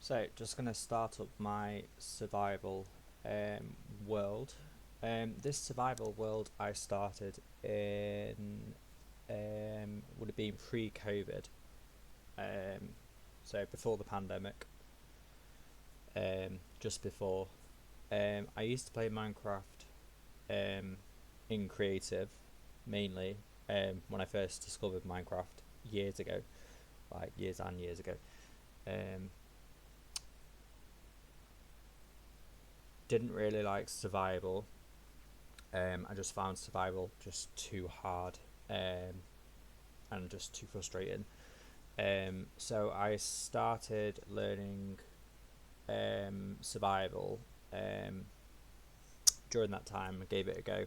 So, just going to start up my survival world. This survival world I started in would have been pre-COVID, um, so before the pandemic. Just before. I used to play Minecraft in creative mainly when I first discovered Minecraft years ago, like years and years ago. Um, didn't really like survival. I just found survival just too hard and just too frustrating. So I started learning survival um, during that time. I gave it a go.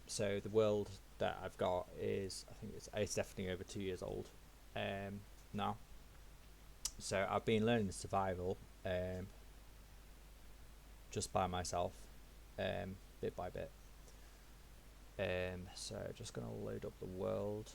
So the world that I've got is, I think it's definitely over 2 years old now. So I've been learning survival just by myself, bit by bit. So just gonna load up the world.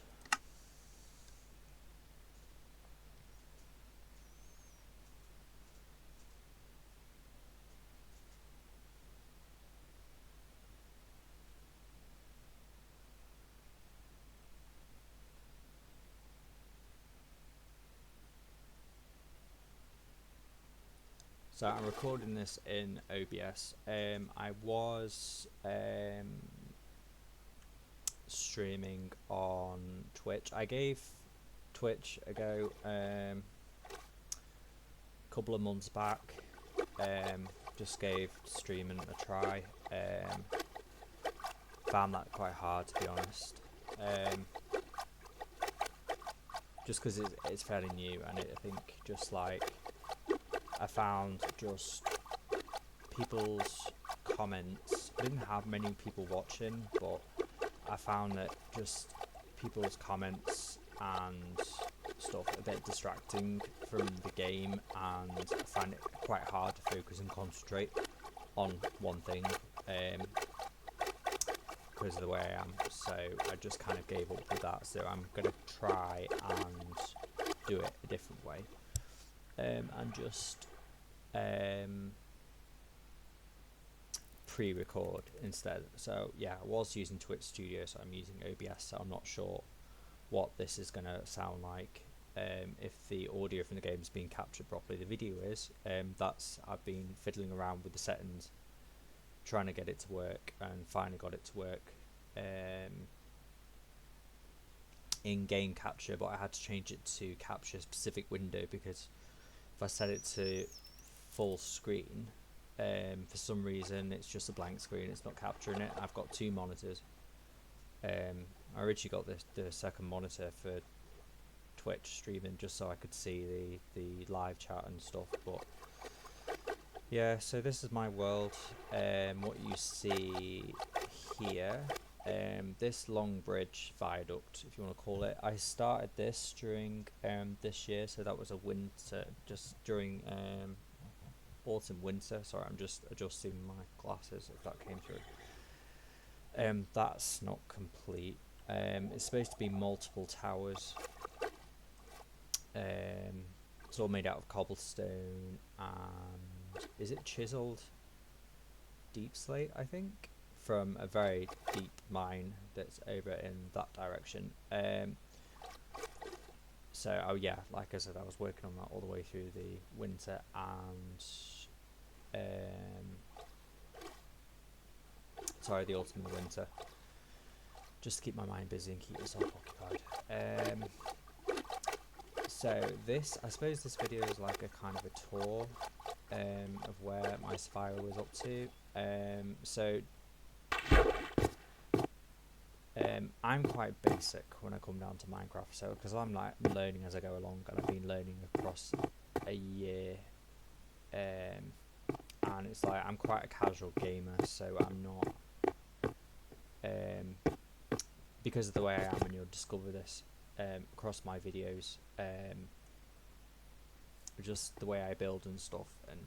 So I'm recording this in OBS. I was streaming on Twitch. I gave Twitch a go a couple of months back. Just gave streaming a try. Found that quite hard, to be honest. Just because it's fairly new, and I think just like I found just people's comments. I didn't have many people watching, but I found that just people's comments and stuff a bit distracting from the game, and I find it quite hard to focus and concentrate on one thing because of the way I am. So I just kind of gave up with that. So I'm gonna try and do it a different way, and just pre-record instead. So yeah, I was using Twitch Studio, so I'm using OBS. So I'm not sure what this is gonna sound like. If the audio from the game is being captured properly, the video is. I've been fiddling around with the settings, trying to get it to work, and finally got it to work in game capture. But I had to change it to capture a specific window, because if I set it to full screen, for some reason it's just a blank screen, it's not capturing it. I've got two monitors. I originally got the second monitor for Twitch streaming just so I could see the live chat and stuff, but yeah. So this is my world. What you see here, this long bridge viaduct, if you want to call it, I started this during this year, so that was a winter, just during autumn winter. Sorry, I'm just adjusting my glasses if that came through. That's not complete. It's supposed to be multiple towers. It's all made out of cobblestone and, is it chiseled deep slate, I think, from a very deep mine that's over in that direction. So oh yeah, like I said, I was working on that all the way through the winter and the autumn and the winter, just to keep my mind busy and keep myself occupied. So this, I suppose this video is like a kind of a tour of where my survival is up to. I'm quite basic when I come down to Minecraft, so because I'm like learning as I go along, and I've been learning across a year, and it's like I'm quite a casual gamer, so I'm not, because of the way I am, and you'll discover this across my videos, just the way I build and stuff. And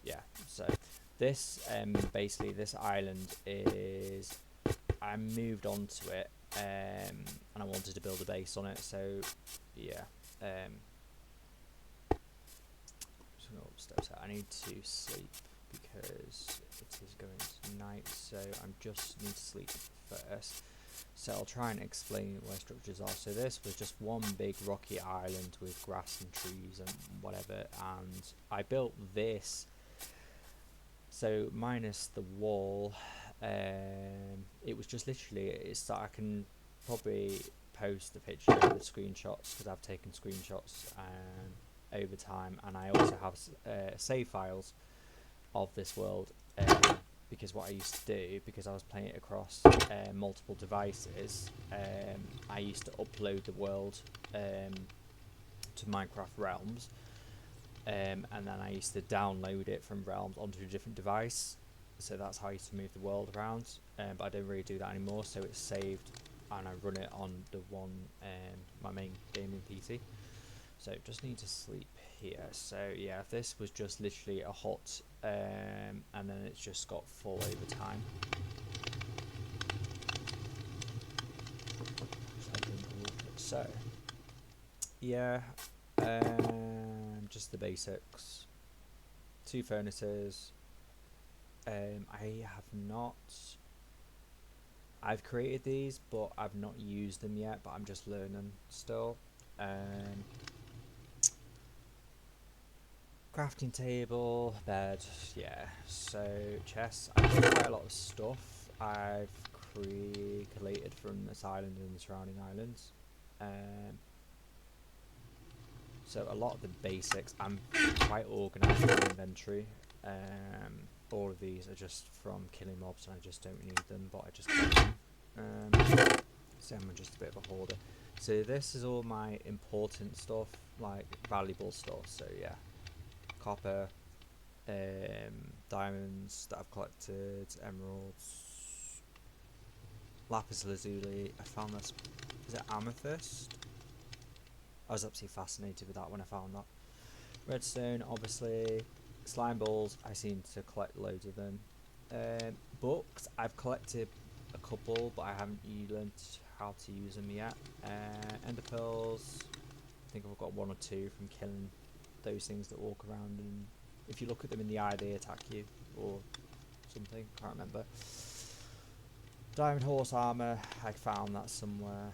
yeah, so this basically this island is, I moved onto it and I wanted to build a base on it, so yeah. to go upstairs. I need to sleep because it is going to night, so I just need to sleep first. So I'll try and explain where structures are. So this was just one big rocky island with grass and trees and whatever, and I built this, so minus the wall. It was just literally, it's that I can probably post the picture with screenshots because I've taken screenshots over time, and I also have save files of this world, because what I used to do, because I was playing it across multiple devices, I used to upload the world to Minecraft Realms, and then I used to download it from Realms onto a different device. So that's how I used to move the world around, but I don't really do that anymore, so it's saved and I run it on the one, my main gaming PC. So just need to sleep here. So yeah, this was just literally a hut, and then it's just got full over time. So yeah, just the basics. 2 furnaces. I have not. I've created these, but I've not used them yet. But I'm just learning still. Crafting table, bed, yeah. So chests. I've got quite a lot of stuff I've collated from this island and the surrounding islands. So a lot of the basics. I'm quite organised with my inventory. All of these are just from killing mobs, and I just don't need them, but I just collect them. So I'm just a bit of a hoarder. So this is all my important stuff, like valuable stuff. So yeah, copper, diamonds that I've collected, emeralds, lapis lazuli. I found this. Is it amethyst? I was absolutely fascinated with that when I found that. Redstone, obviously. Slime balls, I seem to collect loads of them. Books, I've collected a couple, but I haven't learned how to use them yet. Ender pearls, I think I've got 1 or 2 from killing those things that walk around, and if you look at them in the eye, they attack you, or something, can't remember. Diamond horse armor, I found that somewhere.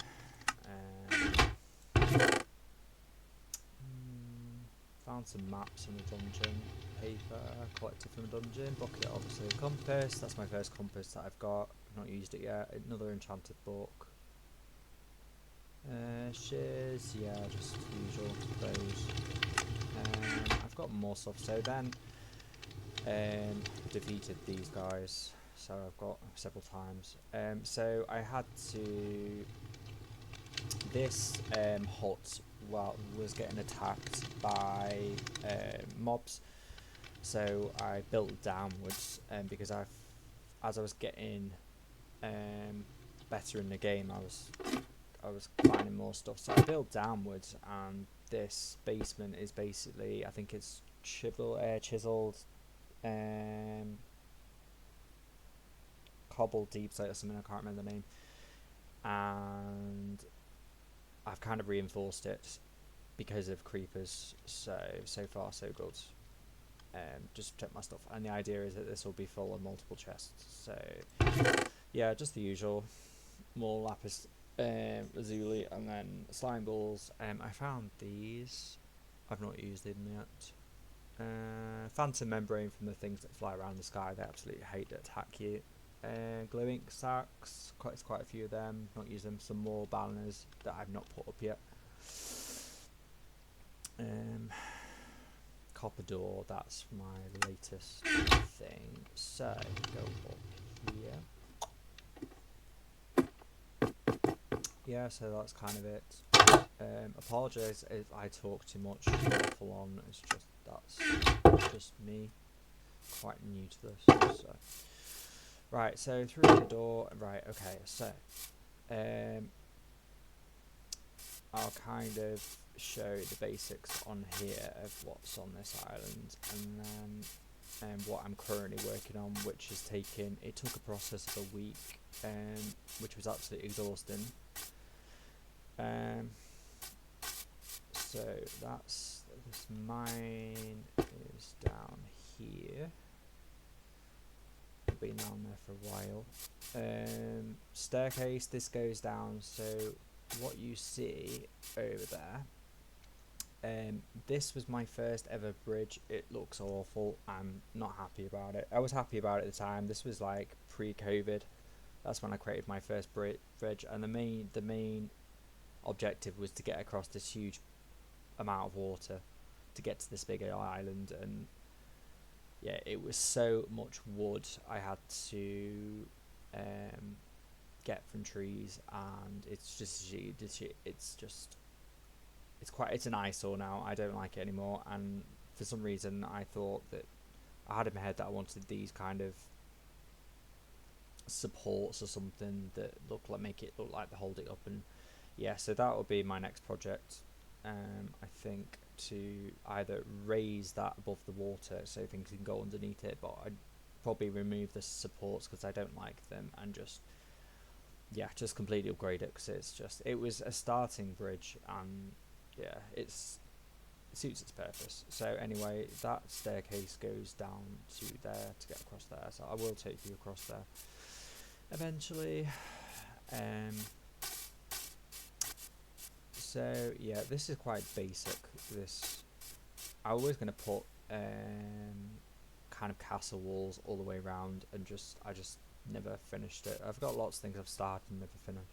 Found some maps in the dungeon, paper collected from the dungeon, bucket obviously, compass, that's my first compass that I've got, I've not used it yet, another enchanted book, shears, yeah, just usual, those. I've got more stuff, so then defeated these guys, so I've got several times, so I had to, this hut was getting attacked by mobs, so I built downwards, because as I was getting better in the game, I was finding more stuff, so I built downwards, and this basement is basically, I think it's chiseled cobbled deep slate or something, I can't remember the name, and I've kind of reinforced it because of creepers, so far so good. Just protect my stuff, and the idea is that this will be full of multiple chests, so yeah, just the usual, more lapis lazuli, and then slime balls. I found these, I've not used them yet. Phantom membrane from the things that fly around the sky, they absolutely hate to attack you. Glow ink sacks, quite a few of them, not used them. Some more banners that I've not put up yet. Copper door, that's my latest thing. So go up here. Yeah, so that's kind of it. Apologise if I talk too much, full on. It's just that's just me, quite new to this. So. Right, so through the door, right, okay, so I'll kind of show the basics on here of what's on this island, and then what I'm currently working on, which is it took a process of a week, which was absolutely exhausting. So that's This mine is down here. I've been down there for a while. Staircase, this goes down, so what you see over there, this was my first ever bridge. It looks awful. I'm not happy about it. I was happy about it at the time. This was like pre-COVID. That's when I created my first bridge, and the main objective was to get across this huge amount of water to get to this bigger island. And yeah, it was so much wood I had to get from trees, and it's an eyesore now. I don't like it anymore, and for some reason I thought that I had in my head that I wanted these kind of supports or something that make it look like they hold it up. And yeah, so that will be my next project. I think to either raise that above the water so things can go underneath it, but I'd probably remove the supports because I don't like them, and just completely upgrade it, because it was a starting bridge, and yeah, it suits its purpose. So anyway, that staircase goes down to there to get across there, so I will take you across there eventually. So yeah, this is quite basic. I was going to put kind of castle walls all the way around, and I just never finished it. I've got lots of things I've started and never finished.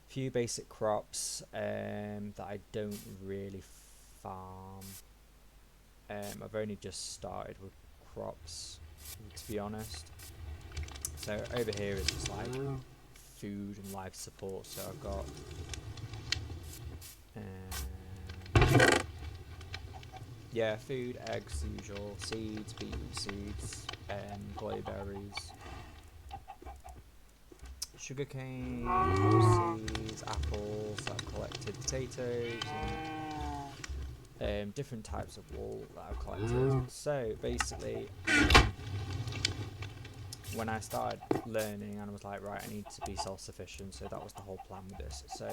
Few basic crops that I don't really farm. I've only just started with crops, to be honest. So over here is just like food and life support. So I've got food, eggs, the usual, seeds, beetroot seeds, glowberries, sugarcane, seeds, apples. I've collected potatoes and different types of wool that I've collected. So basically, when I started learning, and I was like, right, I need to be self-sufficient, so that was the whole plan with this. So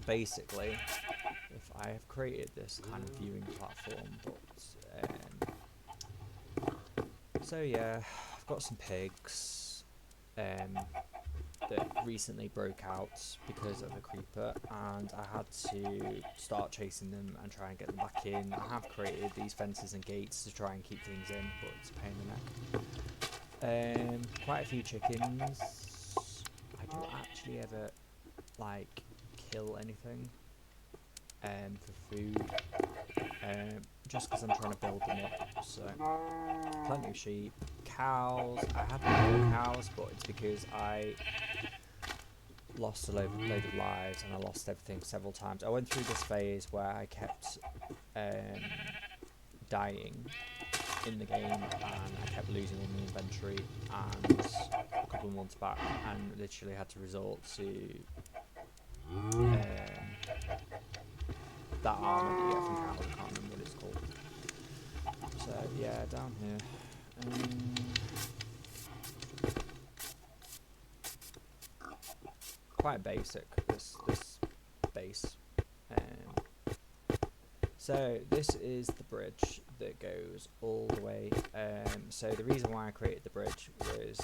basically, if I have created this kind of viewing platform, so yeah, I've got some pigs that recently broke out because of a creeper, and I had to start chasing them and try and get them back in. I have created these fences and gates to try and keep things in, but it's a pain in the neck. Quite a few chickens. I don't actually ever like kill anything for food, just because I'm trying to build them up. So plenty of sheep, cows. I had more cows, but it's because I lost a load of lives, and I lost everything several times. I went through this phase where I kept dying in the game, and I kept losing all my inventory, and a couple of months back, and literally had to resort to that armor that you get from cows. I can't remember what it's called. So yeah, down here. Quite basic, this base. So this is the bridge that goes all the way. So the reason why I created the bridge was,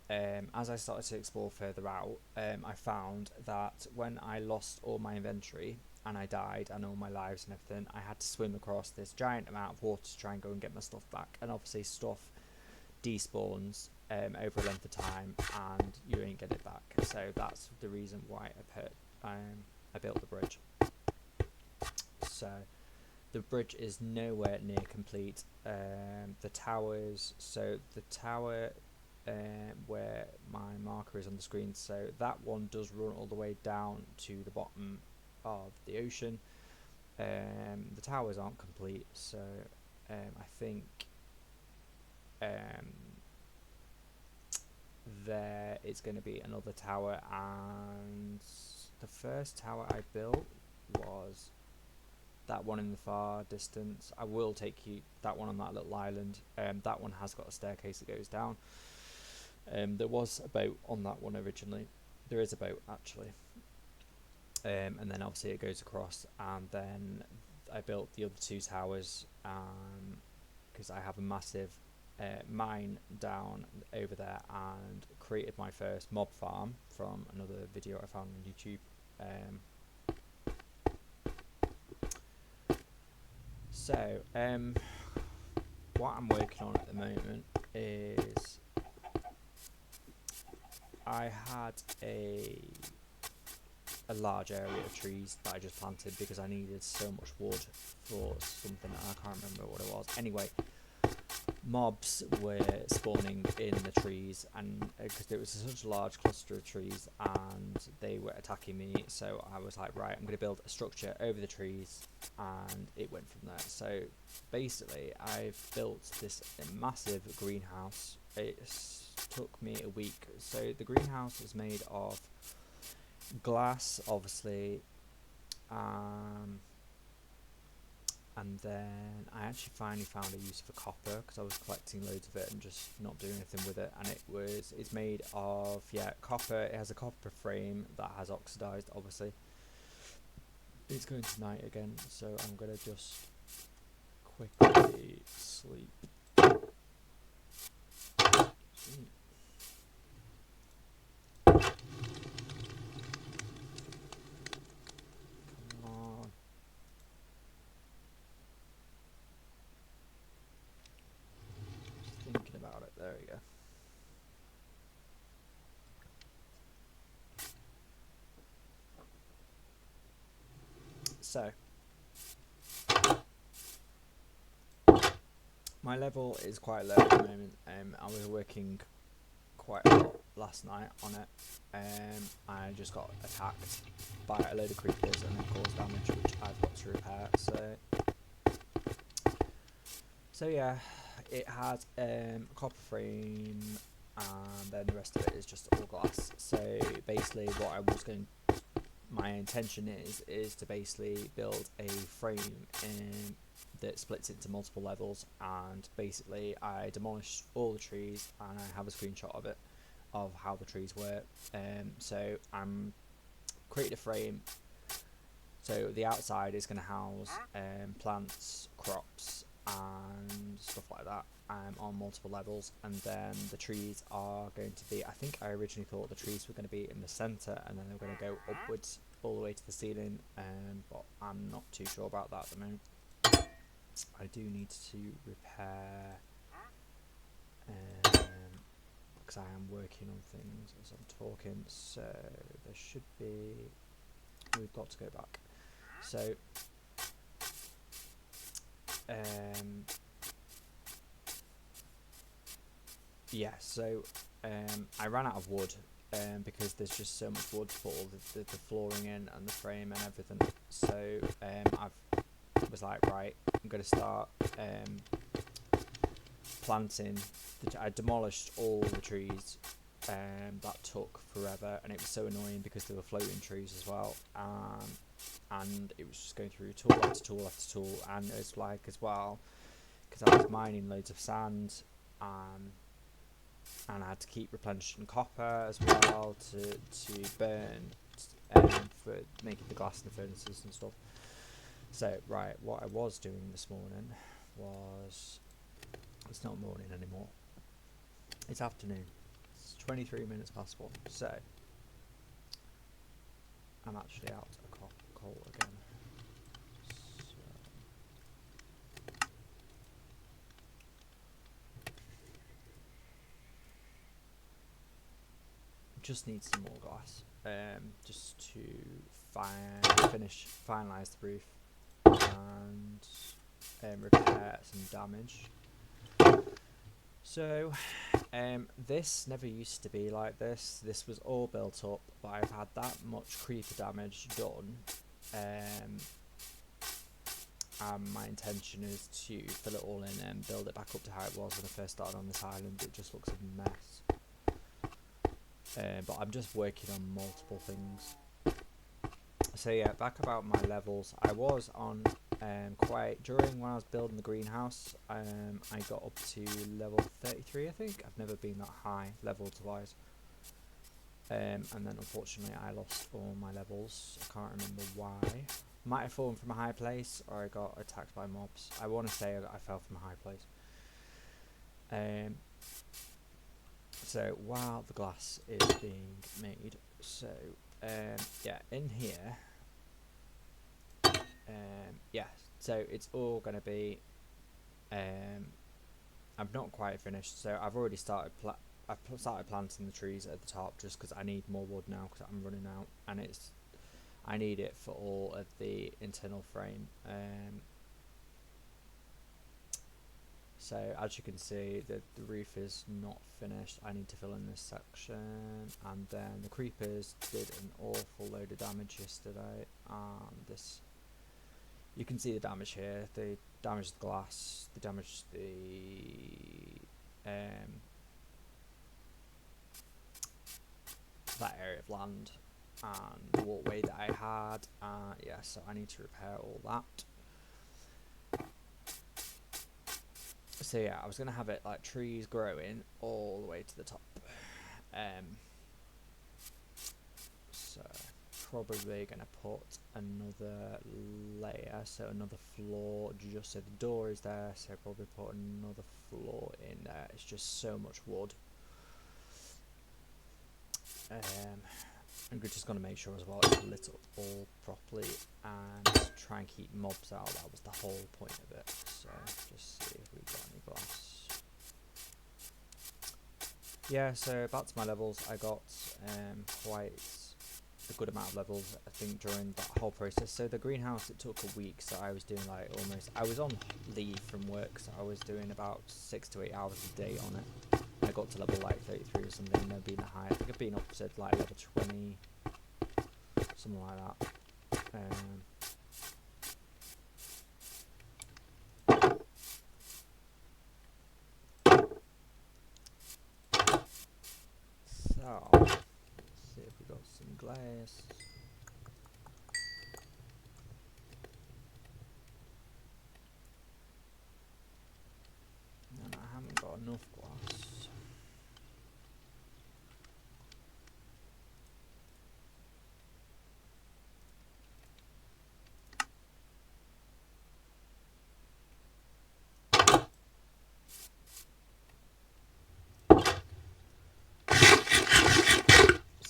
as I started to explore further out, I found that when I lost all my inventory and I died and all my lives and everything, I had to swim across this giant amount of water to try and go and get my stuff back. And obviously stuff despawns over a length of time, and you ain't get it back. So that's the reason why I built the bridge. So the bridge is nowhere near complete. The towers, so the tower where my marker is on the screen, so that one does run all the way down to the bottom of the ocean. The towers aren't complete, so I think there is going to be another tower, and the first tower I built was that one in the far distance. I will take you that one on that little island. That one has got a staircase that goes down. There was a boat on that one originally. There is a boat actually. and then obviously it goes across, and then I built the other two towers because I have a massive mine down over there, and created my first mob farm from another video I found on YouTube. So what I'm working on at the moment is I had a large area of trees that I just planted because I needed so much wood for something. I can't remember what it was. Anyway, mobs were spawning in the trees, and because it was such a large cluster of trees, and they were attacking me, so I was like, right, I'm going to build a structure over the trees, and it went from there. So basically I've built this massive greenhouse. It took me a week. So the greenhouse is made of glass, obviously, and then I actually finally found a use for copper because I was collecting loads of it and just not doing anything with it. And it's made of copper. It has a copper frame that has oxidized. Obviously, it's going to night again, so I'm gonna just quickly sleep. Thinking about it. There we go. So my level is quite low at the moment. I was working quite a lot last night on it. I just got attacked by a load of creepers and then caused damage, which I've got to repair. So yeah, it has a copper frame, and then the rest of it is just all glass. So basically, my intention is to basically build a frame that splits into multiple levels, and basically I demolished all the trees, and I have a screenshot of it, of how the trees work. So I'm created a frame. So the outside is going to house plants, crops, and stuff like that on multiple levels, and then the trees are going to be, I think I originally thought the trees were going to be in the centre and then they were going to go upwards all the way to the ceiling, but I'm not too sure about that at the moment. I do need to repair because I am working on things as I'm talking, so there should be, we've got to go back. So yeah, so I ran out of wood because there's just so much wood to put all the flooring in and the frame and everything. So I was like, right, I'm going to start planting. I demolished all the trees. That took forever, and it was so annoying because they were floating trees as well. And it was just going through tool after tool after tool, and it's like as well because I was mining loads of sand, and I had to keep replenishing copper as well to burn for making the glass in the furnaces and stuff. So right, what I was doing this morning was, it's not morning anymore, it's afternoon. It's 23 minutes past 1, so I'm actually out of coal again. Just need some more glass, just to finalise the roof and repair some damage. So this never used to be like this. This was all built up, but I've had that much creeper damage done, and my intention is to fill it all in and build it back up to how it was when I first started on this island. It just looks a mess. But I'm just working on multiple things. So yeah, back about my levels. I was on during when I was building the greenhouse, I got up to level 33, I think. I've never been that high levels wise. and then unfortunately I lost all my levels. I can't remember why. Might have fallen from a high place, or I got attacked by mobs. I want to say I fell from a high place. So while the glass is being made, so yeah, in here, yeah, so it's all gonna be. I'm not quite finished, so I've already started. I've started planting the trees at the top just because I need more wood now because I'm running out, and I need it for all of the internal frame. So as you can see, the roof is not finished. I need to fill in this section, and then the creepers did an awful load of damage yesterday. This, you can see the damage here. They damaged the glass. They damaged the that area of land and the walkway that I had. Yeah, so I need to repair all that. So yeah, I was gonna have it like trees growing all the way to the top. So probably gonna put another layer, so another floor, just so the door is there. So probably put another floor in there. It's just so much wood. I'm just going to make sure as well it's lit up all properly and try and keep mobs out. That was the whole point of it. So just see if we've got any glass. Yeah, so back to my levels. I got quite a good amount of levels, I think, during that whole process. So the greenhouse, it took a week, so I was doing like almost, I was on leave from work, so I was doing about 6 to 8 hours a day on it. I got to level like 33 or something, and then being a high, I think I've been up to like level 20, something like that. So, let's see if we got some glass. And I haven't got enough glass.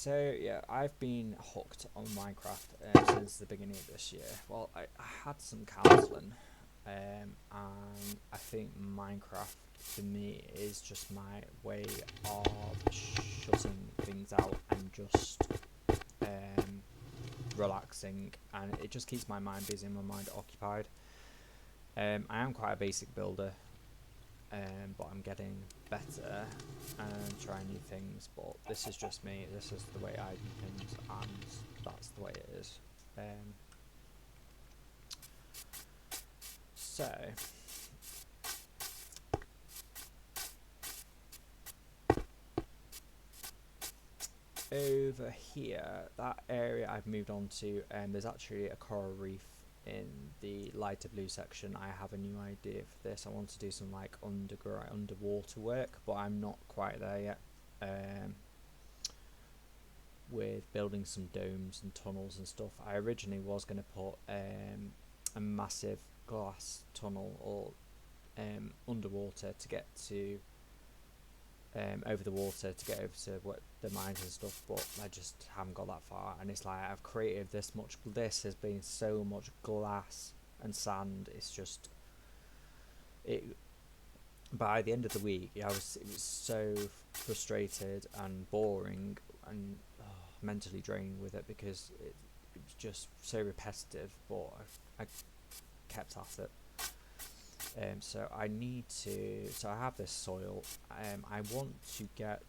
So yeah, I've been hooked on Minecraft since the beginning of this year. Well, I had some counselling, and I think Minecraft for me is just my way of shutting things out and just relaxing, and it just keeps my mind busy and my mind occupied. I am quite a basic builder, but I'm getting better and trying new things. But this is just me. This is the way I do things, and that's the way it is. So over here, that area I've moved on to, there's actually a coral reef in the lighter blue section. I have a new idea for this. I want to do some like underwater work, but I'm not quite there yet. With building some domes and tunnels and stuff. I originally was going to put a massive glass tunnel or underwater to get to over the water to get over to what the mines and stuff, but I just haven't got that far. And it's like I've created this much. This has been so much glass and sand. It's just it. By the end of the week, it was so frustrated and boring and mentally draining with it because it was just so repetitive. But I kept at it. So I need to. So I have this soil. I want to get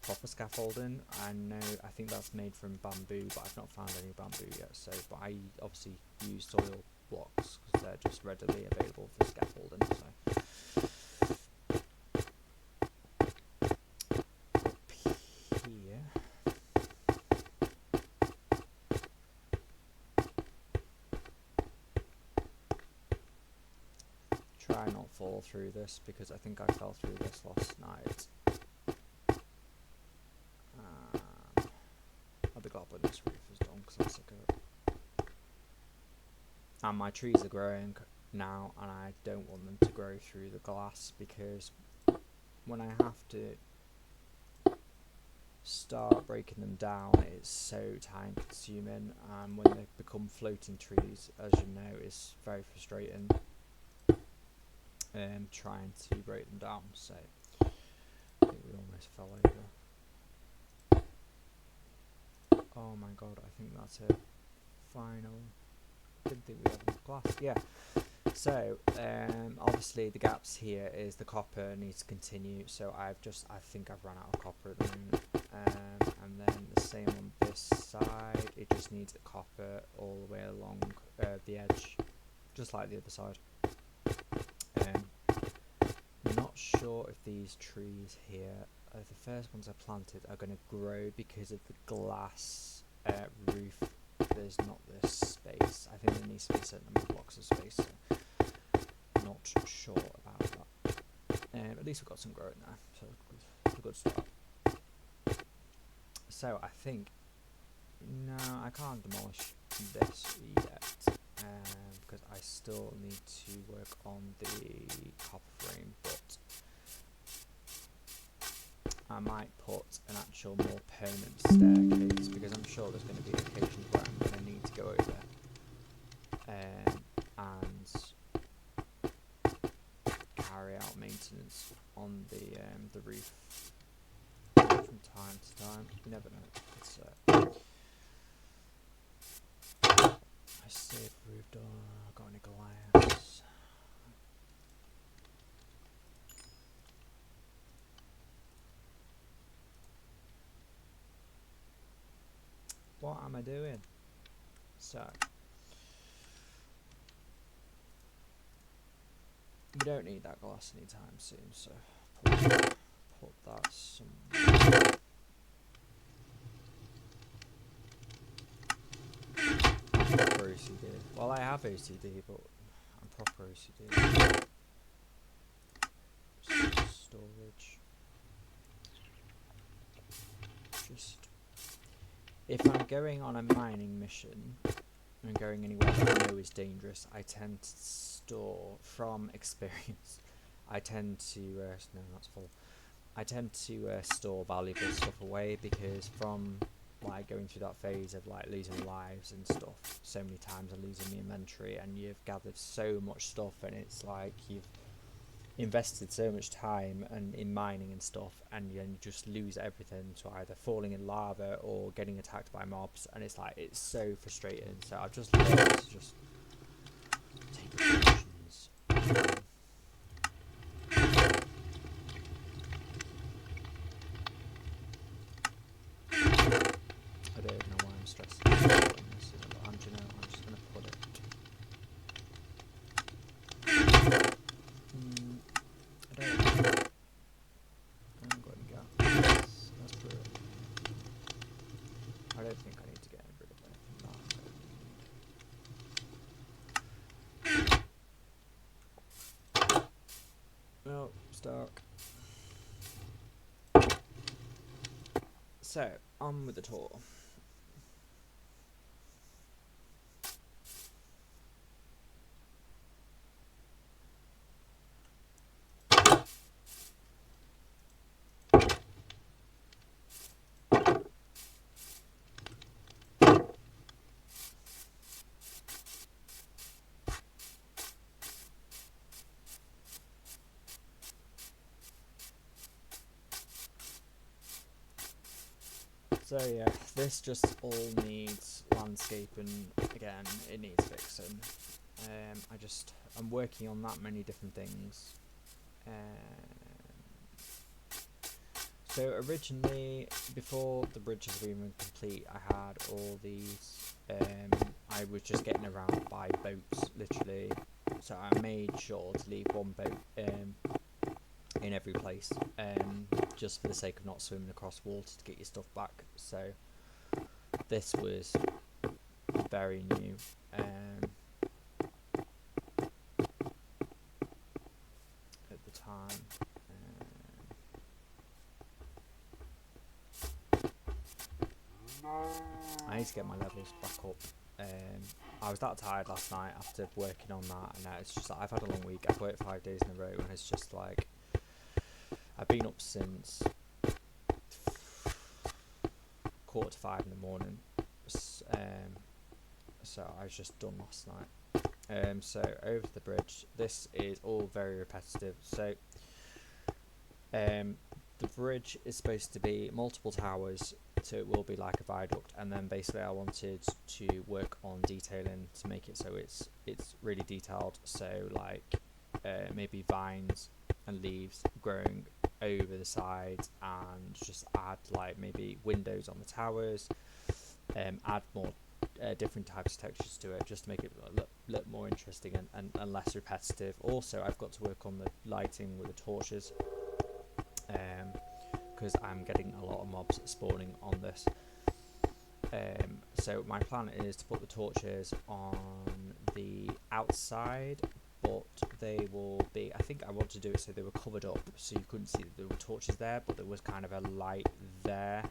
proper scaffolding. I think that's made from bamboo, but I've not found any bamboo yet. So, but I obviously use soil blocks because they're just readily available for scaffolding. So. Try not fall through this because I think I fell through this last night. and my trees are growing now, and I don't want them to grow through the glass, because when I have to start breaking them down, it's so time consuming, and when they become floating trees, as you know, it's very frustrating trying to break them down. So I think we almost fell over. Oh my god, I think that's it. Final. Didn't think we had enough glass. Yeah. So obviously the gaps here is the copper needs to continue, so I think I've run out of copper at the moment. And then the same on this side, it just needs a copper all the way along the edge, just like the other side. I'm not sure if these trees here, the first ones I planted, are going to grow because of the glass roof. There's not this space. I think there needs to be a certain number of blocks of space, so not sure about that. At least we've got some growing there, so it's a good start. So I think, no, I can't demolish this yet, because I still need to work on the copper frame, but I might put an actual more permanent staircase, because I'm sure there's going to be occasions where I'm going to need to go over and carry out maintenance on the roof from time to time. You never know. It's I saved roof door. Got any glass? What am I doing? So we don't need that glass anytime soon, so put that somewhere. Proper OCD. Well, I have OCD, but I'm proper OCD. Storage. Just if I'm going on a mining mission and going anywhere that I know is dangerous, I tend to store, from experience, I tend to no, that's full. I tend to store valuable stuff away, because from like going through that phase of like losing lives and stuff so many times and losing the inventory, and you've gathered so much stuff, and it's like you've invested so much time and in mining and stuff, and you just lose everything to either falling in lava or getting attacked by mobs, and it's like, it's so frustrating. So I've just learned to just take precautions. I don't know why I'm stressing about this, but I'm just gonna put it. I don't know. I haven't got any gas. Let's put it. I don't think I need to get rid of anything. No, it's dark. So, on with the tour. So yeah, this just all needs landscaping again. It needs fixing. I'm working on that many different things. So originally, before the bridges were even complete, I had all these. I was just getting around by boats, literally. So I made sure to leave one boat in every place, just for the sake of not swimming across water to get your stuff back. So this was very new. At the time. I need to get my levels back up. I was that tired last night after working on that, and it's just like I've had a long week. I've worked 5 days in a row, and it's just like I've been up since 4:45 in the morning. So I was just done last night. So over to the bridge. This is all very repetitive. So the bridge is supposed to be multiple towers, so it will be like a viaduct, and then basically I wanted to work on detailing to make it so it's really detailed, so like maybe vines and leaves growing over the sides, and just add like maybe windows on the towers, add more different types of textures to it, just to make it look more interesting and less repetitive. Also, I've got to work on the lighting with the torches, because I'm getting a lot of mobs spawning on this. So my plan is to put the torches on the outside, but they will be, I think I want to do it so they were covered up so you couldn't see that there were torches there, but there was kind of a light there,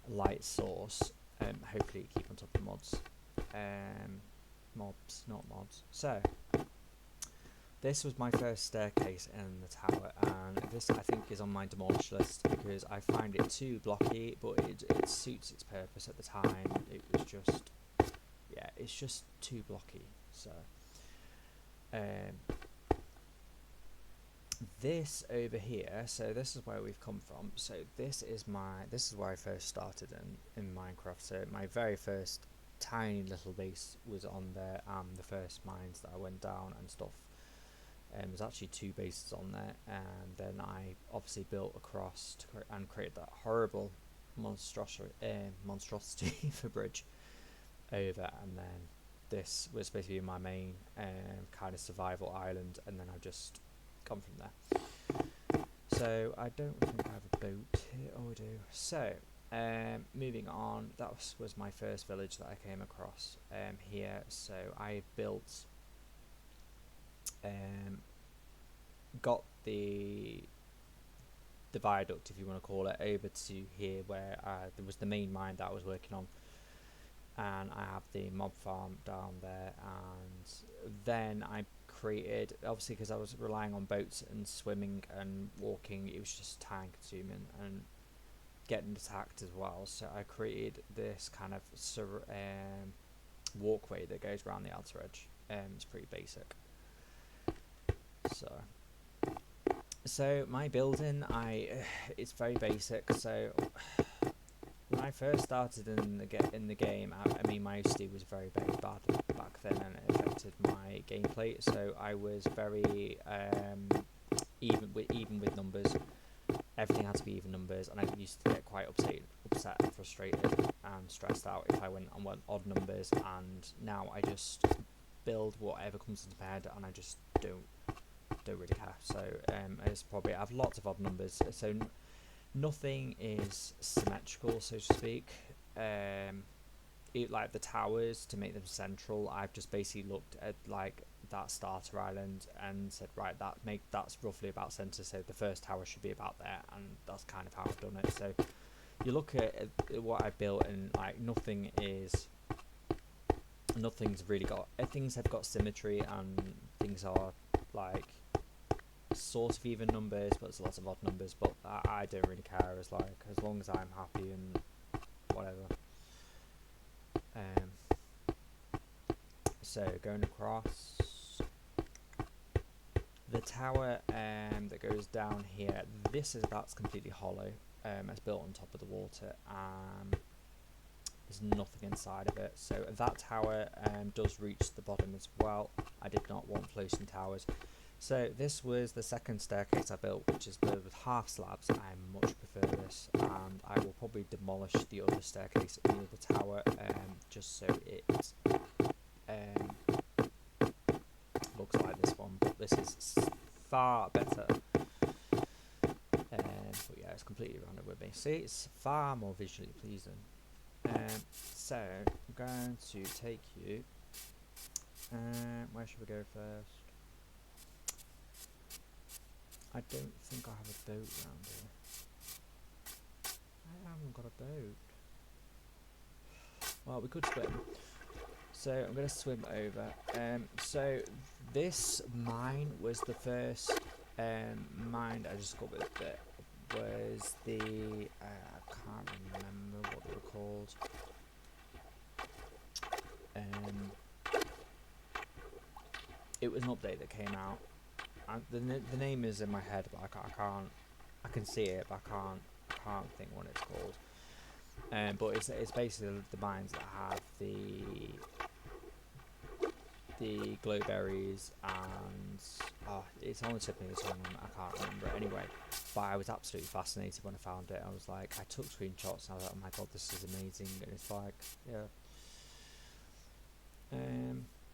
light source. Hopefully keep on top of the mods. Mobs, not mods. So this was my first staircase in the tower, and this I think is on my demolish list because I find it too blocky, but it suits its purpose at the time. It was just, yeah, it's just too blocky. So this over here, so this is where we've come from. So this is where I first started in Minecraft. So my very first tiny little base was on there, the first mines that I went down and stuff. There's actually 2 bases on there, and then I obviously built across and created that horrible monstrosity for bridge over, and then this was supposed to be my main kind of survival island, and then I've just gone from there. So I don't think I have a boat here. Oh, I do. So moving on, that was my first village that I came across here. So I built got the viaduct, if you want to call it, over to here where there was the main mine that I was working on, and I have the mob farm down there. And then I created, obviously because I was relying on boats and swimming and walking, it was just time consuming and getting attacked as well, so I created this kind of walkway that goes around the outer edge. It's pretty basic. So my building, it's very basic. So when I first started in the game, I mean my OCD was very bad back then, and it affected my gameplay. So I was very even with numbers. Everything had to be even numbers, and I used to get quite upset and frustrated and stressed out if I went on odd numbers. And now I just build whatever comes into my head, and I just don't really care. So I have lots of odd numbers, so nothing is symmetrical, so to speak. Like the towers, to make them central, I've just basically looked at like that starter island and said, right, that's roughly about center, so the first tower should be about there, and that's kind of how I've done it. So you look at what I built, and like nothing's really got, things have got symmetry, and things are like sort of even numbers, but there's lots of odd numbers, but I don't really care, as long as I'm happy and whatever. So going across the tower that goes down here, that's completely hollow. It's built on top of the water. There's nothing inside of it. So that tower does reach the bottom as well. I did not want floating towers. So this was the second staircase I built, which is built with half slabs. I much prefer this, and I will probably demolish the other staircase in the other tower, just so it looks like this one. But this is far better. But yeah, it's completely rounded with me. See, it's far more visually pleasing. So I'm going to take you. Where should we go first? I don't think I have a boat around here. I haven't got a boat. Well, we could swim. So I'm going to swim over. So this mine was the first mine I discovered that was the... I can't remember what they were called. It was an update that came out. The name is in my head, but I can't. I can see it, but I can't think what it's called. But it's basically the mines that have the glowberries and it's on the tip of the tongue. I can't remember anyway. But I was absolutely fascinated when I found it. I was like, I took screenshots and I was like, oh my god, this is amazing. And it's like, yeah.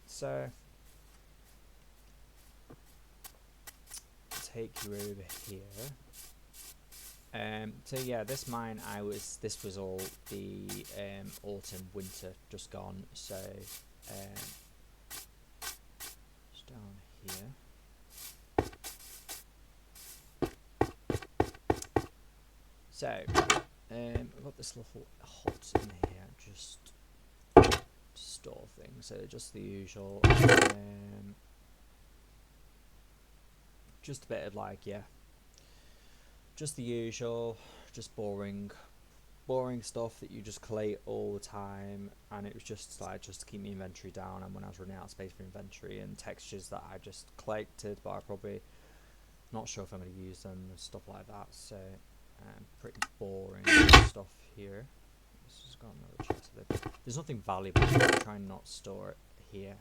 So take you over here. So yeah, this mine this was all the autumn winter just gone. So just down here. So I've got this little hut in here just to store things. So just the usual. Just a bit of like, yeah, just the usual, just boring stuff that you just collate all the time, and it was just like just to keep my inventory down. And when I was running out of space for inventory and textures that I just collected, but I probably not sure if I'm going to use them and stuff like that. So pretty boring stuff here. This has got another chest of it. There's nothing valuable, so I'm trying not to store it here.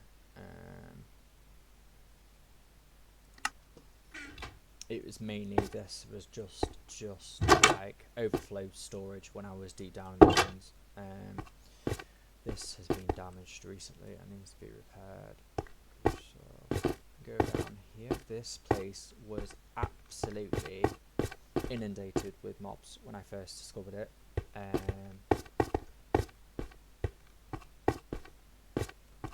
It was mainly this was just like overflow storage when I was deep down in the mines. This has been damaged recently and needs to be repaired. So go down here. This place was absolutely inundated with mobs when I first discovered it.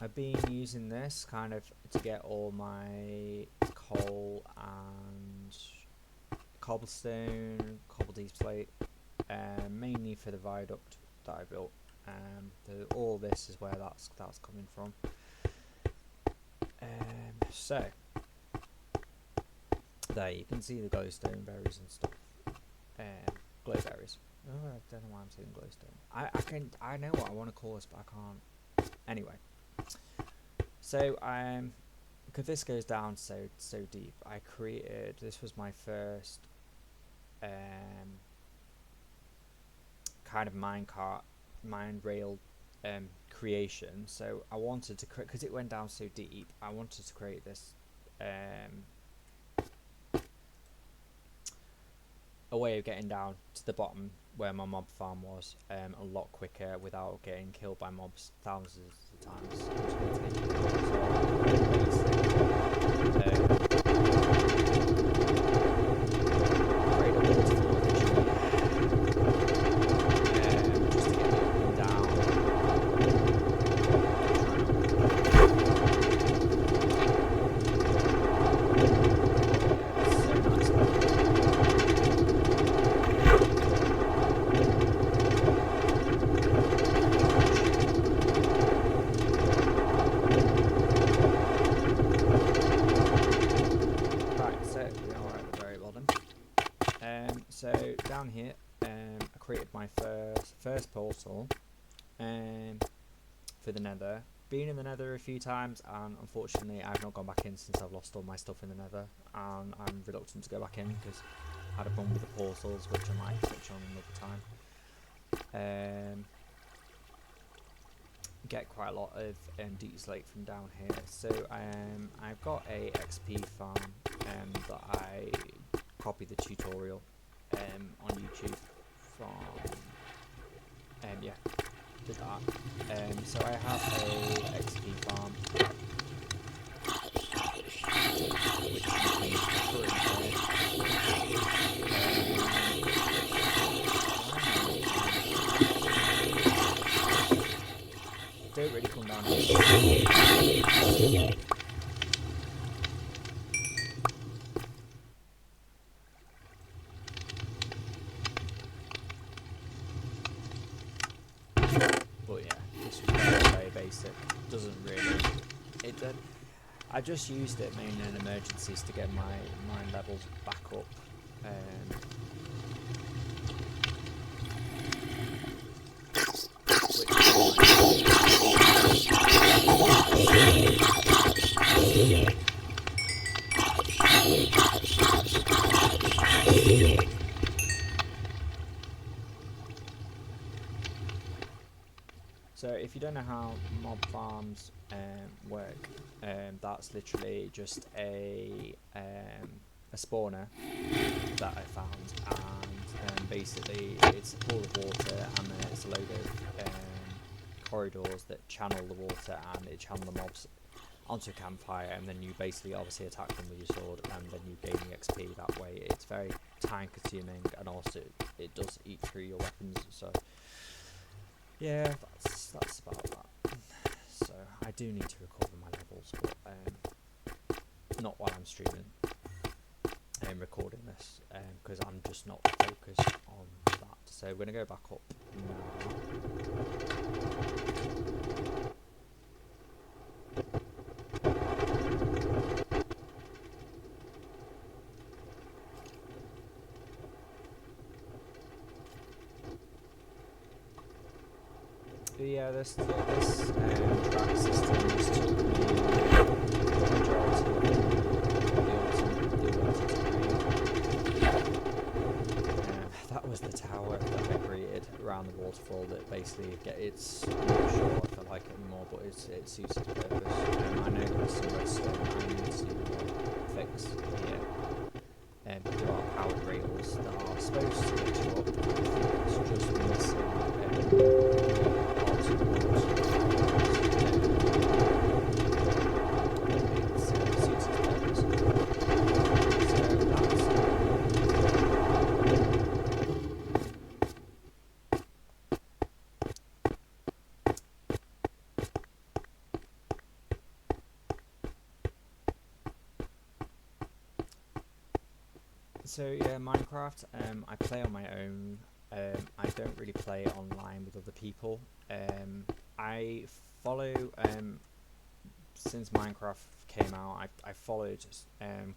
I've been using this kind of to get all my coal and cobblestone, cobble deep slate, mainly for the viaduct that I built. All this is where that's coming from. So there you can see the glowstone berries and stuff. Glowberries. Oh, I don't know why I'm saying glowstone. I know what I want to call this, but I can't. Anyway. So because this goes down so deep, I created, this was my first kind of mine rail creation. So I wanted to create, because it went down so deep, I wanted to create this a way of getting down to the bottom where my mob farm was a lot quicker without getting killed by mobs thousands of times. I'm just going to take it down. So very basic. Create a waterfall originally, just to get me up and down. It's so nice. So down here, I created my first portal for the Nether. Been in the Nether a few times, and unfortunately, I've not gone back in since I've lost all my stuff in the Nether, and I'm reluctant to go back in because I had a problem with the portals, which I might touch on another time. Get quite a lot of deep slate from down here. So I've got a XP farm that I copied the tutorial on YouTube from, yeah, did that. So I have a XP farm, which contains don't really come down here. But yeah, this basic. Doesn't really. I just used it mainly in emergencies to get my levels back up. So if you don't know how mob farms work, that's literally just a spawner that I found, and basically it's a pool of water, and then it's a load of corridors that channel the water, and it channel the mobs onto a campfire, and then you basically obviously attack them with your sword, and then you gain the XP that way. It's very time consuming, and also it does eat through your weapons, so yeah, that's about that. So I do need to recover my levels, but not while I'm streaming and recording this, because I'm just not focused on that. So we're gonna go back up now. But yeah, this track system just took me the majority of the autumn to create. That was the tower that I created around the waterfall that basically it's, I'm not sure if I like it anymore, but it suits its purpose. I know there's some redstone I need to fix here. There are powered rails that are supposed to get you up. I think it's just missing So yeah, Minecraft, I play on my own. I don't really play online with other people. I follow, since Minecraft came out, I followed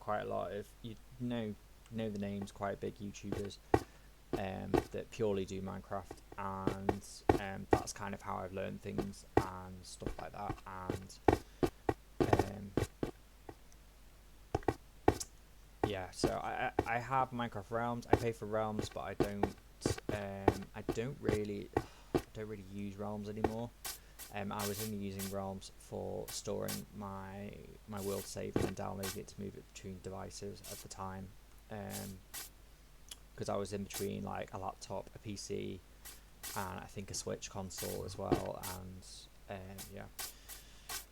quite a lot of, you know the names, quite big YouTubers that purely do Minecraft, and that's kind of how I've learned things and stuff like that. And yeah, so I have Minecraft Realms. I pay for Realms, but I don't really use Realms anymore. I was only using Realms for storing my world save and then downloading it to move it between devices at the time, because I was in between like a laptop, a PC, and I think a Switch console as well. And yeah,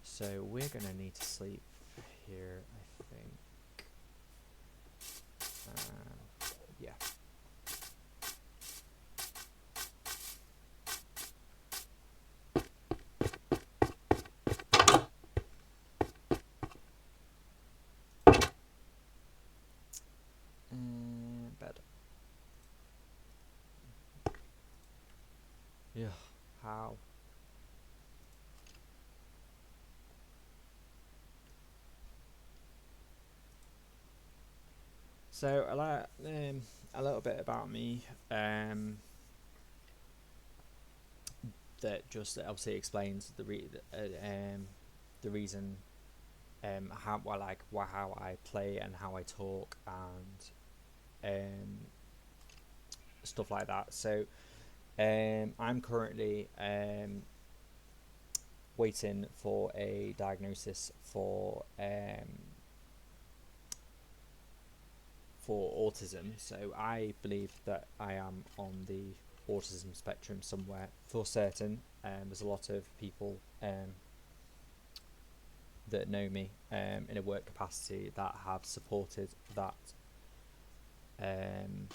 so we're gonna need to sleep here, I think. Yeah. Bed. Yeah. How? So a little bit about me. That just obviously explains the reason how I play and how I talk and stuff like that. So I'm currently waiting for a diagnosis for autism. So I believe that I am on the autism spectrum somewhere for certain. There's a lot of people that know me in a work capacity that have supported that, and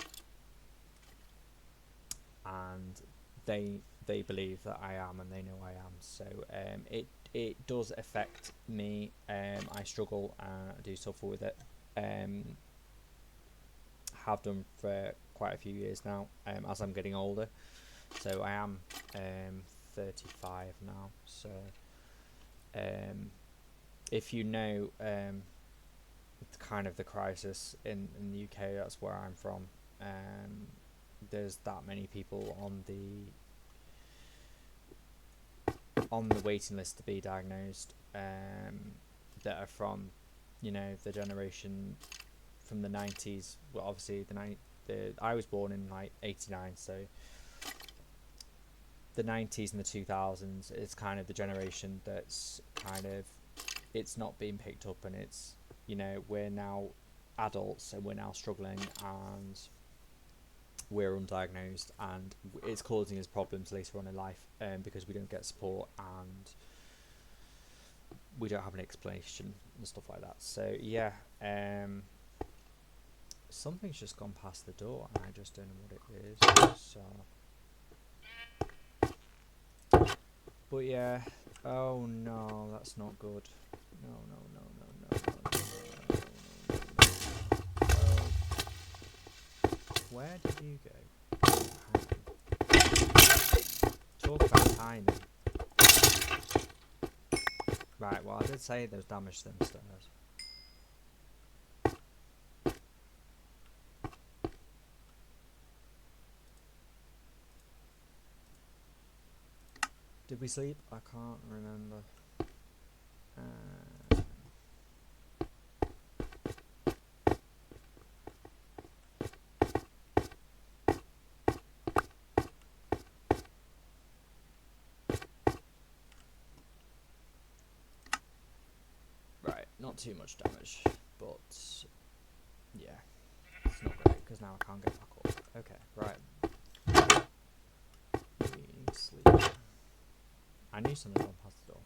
they believe that I am, and they know I am. So it does affect me. I struggle and I do suffer with it. Have done for quite a few years now, as I'm getting older. So I am 35 now. So If you know kind of the crisis in the UK, that's where I'm from. There's that many people on the waiting list to be diagnosed, that are from, the generation from the 90s. Well, obviously I was born in like 89, so the 90s and the 2000s is kind of the generation that's kind of, it's not being picked up, and it's, we're now adults and we're now struggling, and we're undiagnosed, and it's causing us problems later on in life, because we don't get support and we don't have an explanation and stuff like that. So yeah, something's just gone past the door and I just don't know what it is. So, but yeah, oh no, that's not good. No. Where did you go? Talk about timing. Right, well, I did say there was damage to them stairs. Did we sleep? I can't remember. Right, not too much damage, but yeah, it's not great because now I can't get back up. Okay, right. We need to sleep. I knew something had gone past the door.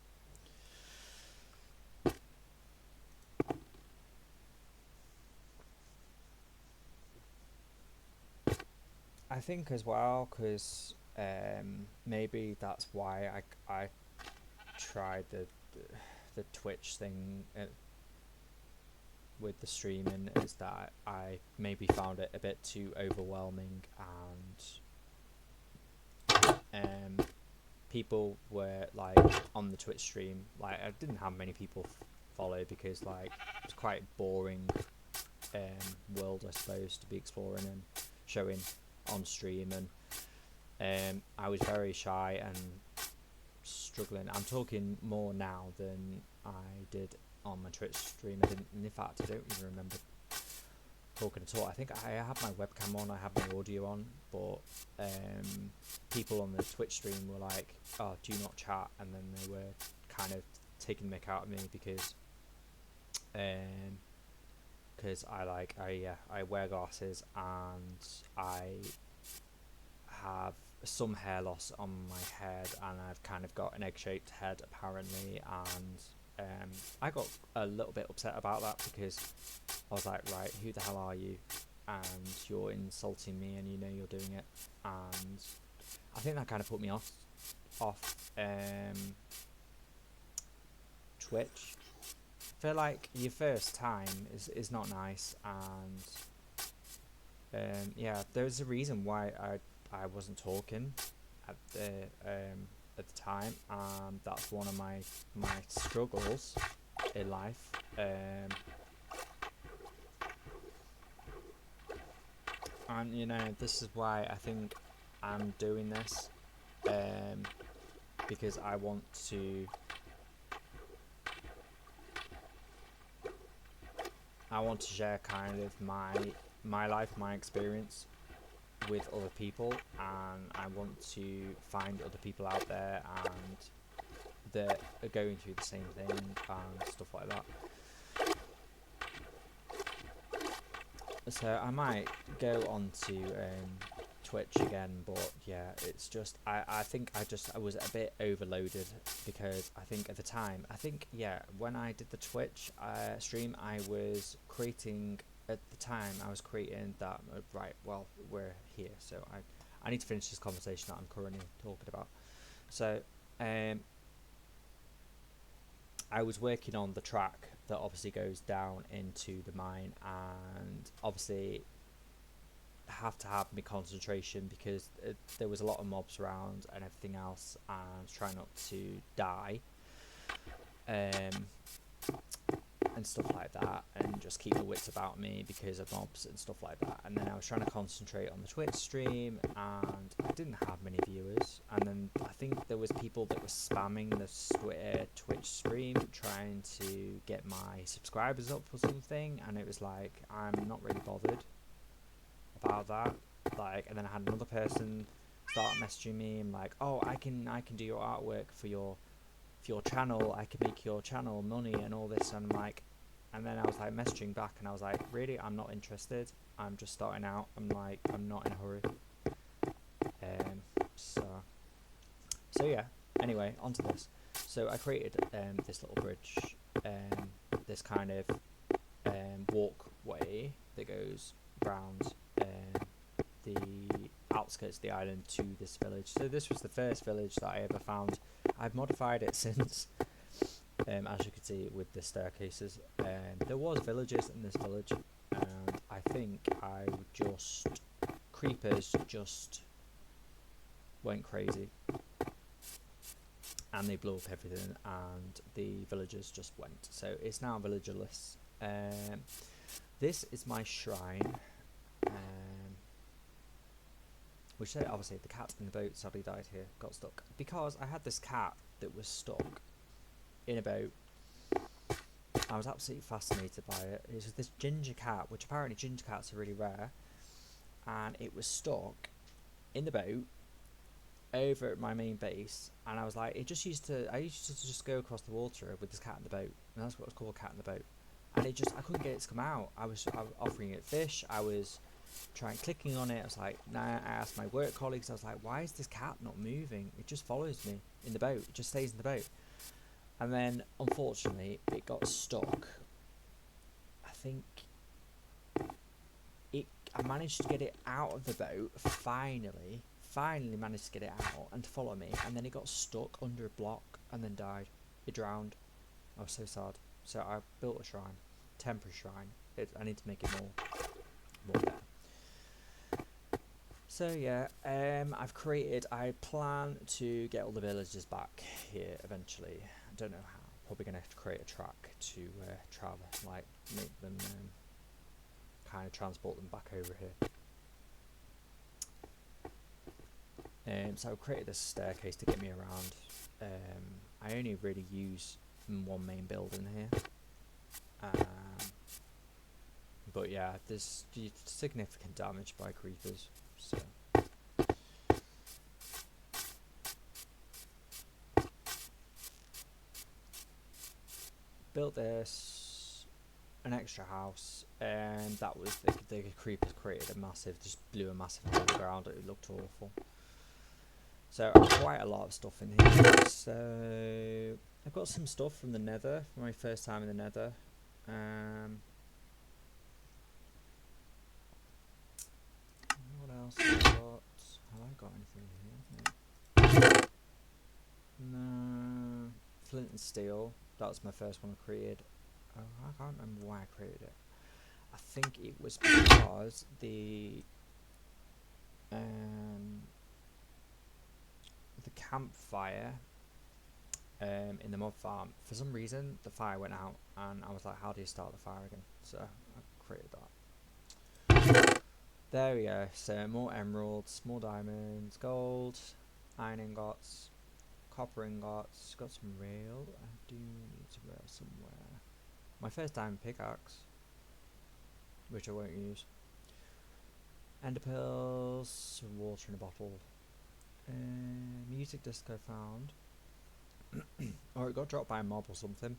I think as well, because maybe that's why I tried the Twitch thing with the streaming, is that I maybe found it a bit too overwhelming, and people were like on the Twitch stream, like I didn't have many people follow because like it's quite boring world, I suppose, to be exploring and showing on stream, and I was very shy and struggling. I'm talking more now than I did on my Twitch stream. In fact, I don't even remember talking at all. I think I have my webcam on, I have my audio on, but people on the Twitch stream were like, oh, do not chat, and then they were kind of taking the mick out of me because I wear glasses and I have some hair loss on my head, and I've kind of got an egg-shaped head apparently, and I got a little bit upset about that because I was like, right, who the hell are you? And you're insulting me, and you know you're doing it, and I think that kind of put me off Twitch. I feel like your first time is not nice, and yeah, there's a reason why I wasn't talking at the time. That's one of my struggles in life. And this is why I think I'm doing this, because I want to share kind of my life, my experience with other people, and I want to find other people out there and that are going through the same thing and stuff like that. So I might go on to Twitch again, but yeah, it's just I think I was a bit overloaded because I think at the time, when I did the Twitch stream, I was creating that, right, well, we're here, so I need to finish this conversation that I'm currently talking about. So I was working on the track that obviously goes down into the mine, and obviously have to have my concentration because there was a lot of mobs around and everything else, and try not to die. um, and stuff like that, and just keep my wits about me because of mobs and stuff like that. And then I was trying to concentrate on the Twitch stream, and I didn't have many viewers. And then I think there was people that were spamming the Twitch stream trying to get my subscribers up or something, and it was like, I'm not really bothered about that. Like, and then I had another person start messaging me and like, oh, I can do your artwork for your channel, I can make your channel money and all this. And I'm like, and then I was like messaging back and I was like, really, I'm not interested, I'm just starting out, I'm like, I'm not in a hurry. So yeah, anyway, onto this. So I created this little bridge, this kind of walkway that goes around the outskirts of the island to this village. So this was the first village that I ever found. I've modified it since, as you can see with the staircases. There was villagers in this village, and I think creepers just went crazy, and they blew up everything, and the villagers just went. So it's now villagerless. This is my shrine. Which obviously the cat in the boat sadly died here, got stuck. Because I had this cat that was stuck in a boat. I was absolutely fascinated by it. It was this ginger cat, which apparently ginger cats are really rare. And it was stuck in the boat over at my main base. And I was like, I used to just go across the water with this cat in the boat. And that's what it's called, cat in the boat. And I couldn't get it to come out. I was offering it fish. I was clicking on it. I was like, nah. I asked my work colleagues, I was like, why is this cat not moving? It just follows me in the boat, it just stays in the boat. And then unfortunately it got stuck. I think I managed to get it out of the boat, finally managed to get it out and to follow me, and then it got stuck under a block and then died. It drowned. I was so sad. So I built a shrine, temporary shrine. I need to make it more better. So yeah, I plan to get all the villagers back here eventually. I don't know how. Probably going to have to create a track to travel, like make them kind of transport them back over here. So I created this staircase to get me around. I only really use one main building here. But yeah, there's significant damage by creepers. So built an extra house, and that was the creepers created just blew a massive hole in the ground. It looked awful. So I've quite a lot of stuff in here. So I've got some stuff from the Nether, from my first time in the Nether. What else have I got? Have I got anything here? No. Flint and steel. That was my first one I created. Oh, I can't remember why I created it. I think it was because the campfire in the mob farm, for some reason the fire went out, and I was like, how do you start the fire again? So I created that. There we go. So more emeralds, more diamonds, gold, iron ingots, copper ingots. Got some rail. I do need some rail somewhere. My first diamond pickaxe, which I won't use. Ender pearls, water in a bottle. Music disc I found. Or it got dropped by a mob or something.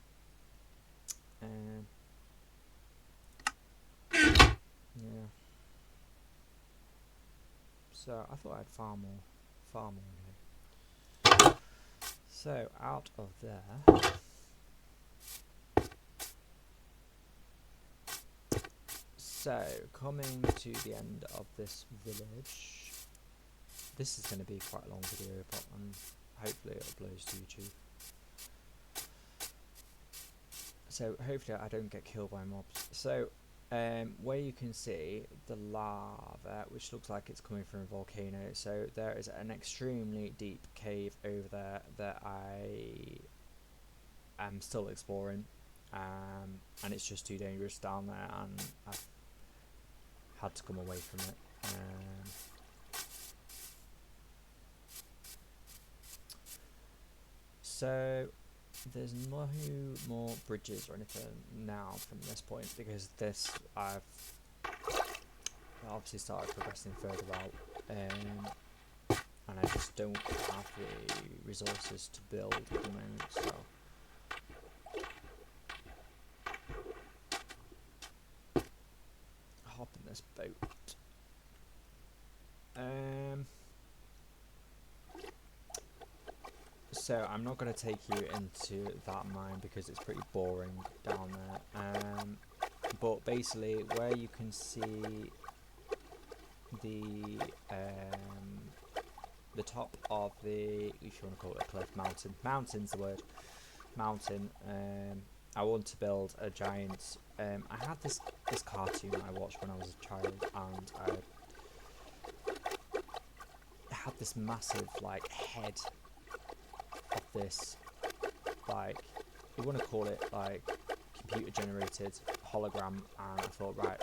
Yeah. So I thought I had far more in here. So out of there. So coming to the end of this village. This is going to be quite a long video, but hopefully it uploads to YouTube. So hopefully I don't get killed by mobs. So where you can see the lava, which looks like it's coming from a volcano. So there is an extremely deep cave over there that I I'm still exploring, and it's just too dangerous down there, and I've had to come away from it. So there's no more bridges or anything now from this point, because this I've obviously started progressing further out, and I just don't have the resources to build at the moment, so I'll hop in this boat. So I'm not going to take you into that mine because it's pretty boring down there, but basically where you can see the top of the, if you want to call it a cliff, mountain's the word, mountain, I want to build a giant, I had this cartoon I watched when I was a child, and I had this massive like head of this, like, you want to call it like computer generated hologram, and I thought, right,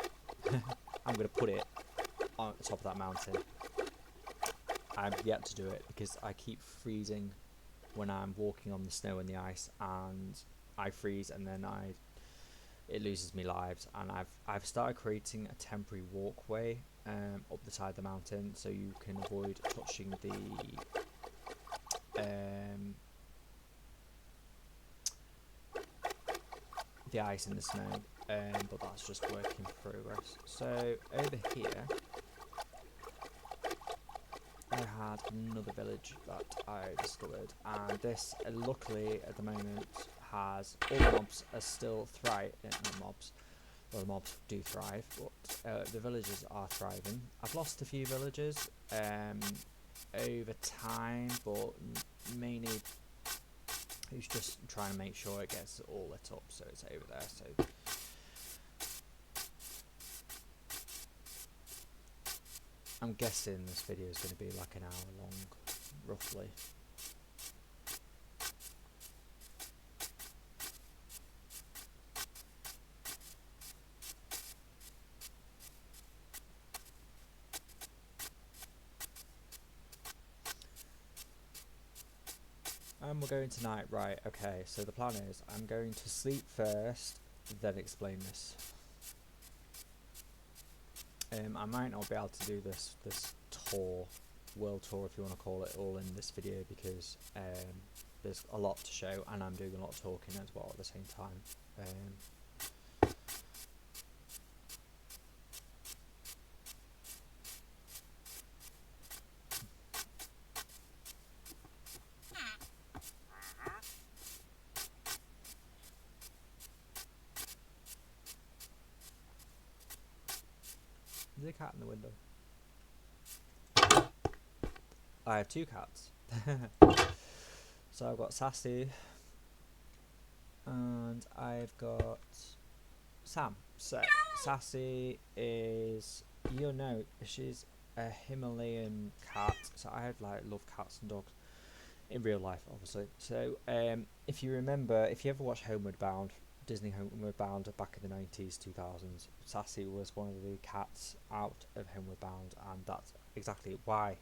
I'm going to put it on the top of that mountain. I've yet to do it because I keep freezing when I'm walking on the snow and the ice, and I freeze and then it loses me lives, and I've started creating a temporary walkway up the side of the mountain so you can avoid touching the ice and the snow, but that's just work in progress. So over here I had another village that I discovered, and this luckily at the moment has, all the mobs are still thrive, not mobs, well the mobs do thrive, but the villages are thriving. I've lost a few villages over time, but mainly it's just trying to make sure it gets all lit up, so it's over there. So I'm guessing this video is going to be like an hour long, roughly. And we're going tonight, right? Okay, so the plan is I'm going to sleep first, then explain this. I might not be able to do this tour, world tour if you want to call it, all in this video, because there's a lot to show and I'm doing a lot of talking as well at the same time. There's a cat in the window. I have two cats. So I've got Sassy and I've got Sam. So Sassy is, you know, she's a Himalayan cat. So I love cats and dogs in real life, obviously. So if you remember, if you ever watched Homeward Bound, Disney Homeward Bound back in the 90s, 2000s, Sassy was one of the cats out of Homeward Bound, and that's exactly why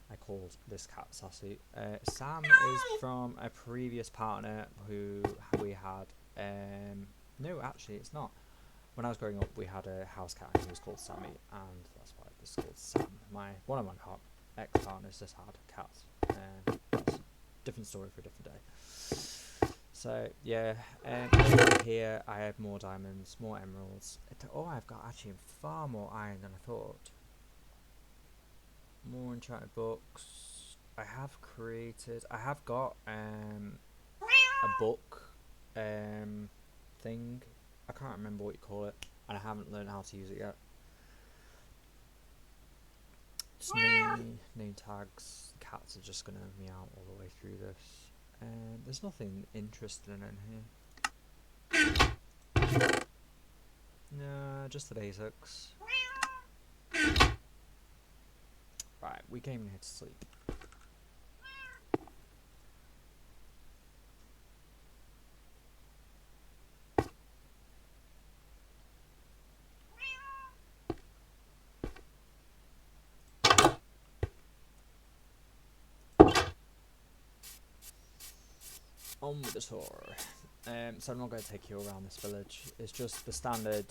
I called this cat Sassy. Sam is from a previous partner who we had. No, actually, it's not. When I was growing up, we had a house cat, and he was called Sammy, and that's why this is called Sam. One of my ex-partners just had cats. That's a different story for a different day. So yeah, over here I have more diamonds, more emeralds. Oh, I've got actually far more iron than I thought. More enchanted books. I have got a book thing. I can't remember what you call it, and I haven't learned how to use it yet. Just name tags. Cats are just gonna meow all the way through this. There's nothing interesting in here. No, just the basics. Right, we came in here to sleep. on with the tour. So I'm not going to take you around this village. It's just the standard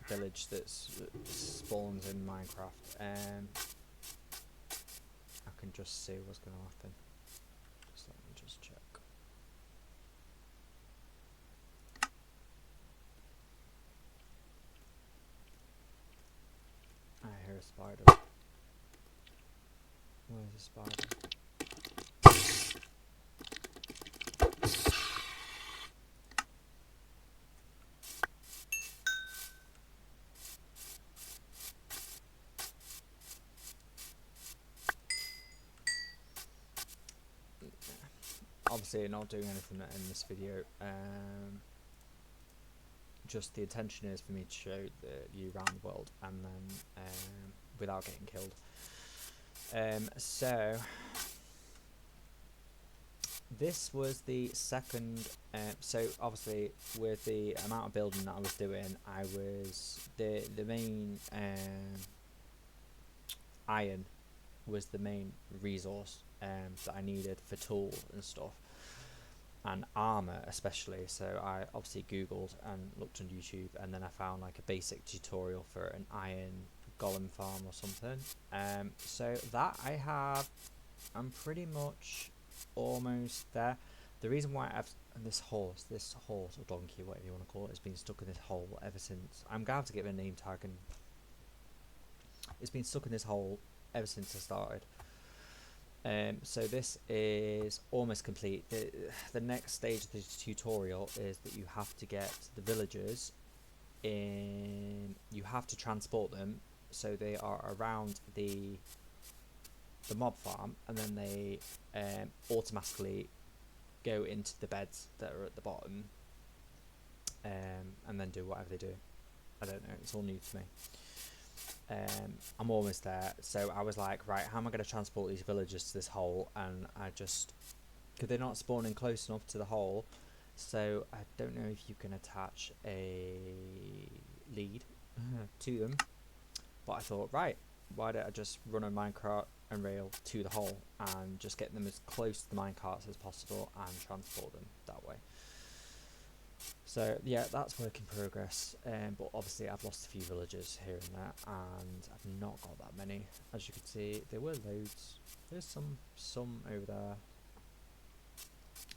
village that spawns in Minecraft. I can just see what's going to happen. So let me just check. I hear a spider. Where's the spider? Obviously not doing anything in this video, just the intention is for me to show the view around the world and then without getting killed. So this was the second, so obviously with the amount of building that I was doing, I was, the main iron was the main resource that I needed for tools and stuff, and armor especially. So I obviously googled and looked on YouTube, and then I found like a basic tutorial for an iron golem farm or something. So that I have, I'm pretty much almost there. The reason why I've this horse or donkey, whatever you want to call it, has been stuck in this hole ever since. I'm gonna have to give it a name tag, and it's been stuck in this hole ever since I started. So this is almost complete. The next stage of the tutorial is that you have to get the villagers in, you have to transport them so they are around the mob farm, and then they automatically go into the beds that are at the bottom, and then do whatever they do. I don't know, it's all new to me. I'm almost there. So I was like, right, how am I going to transport these villagers to this hole? And I just, because they're not spawning close enough to the hole, so I don't know if you can attach a lead to them, but I thought, right, why don't I just run a minecart and rail to the hole and just get them as close to the minecarts as possible and transport them that way. So yeah, that's work in progress, but obviously I've lost a few villagers here and there, and I've not got that many. As you can see, there were loads. There's some over there.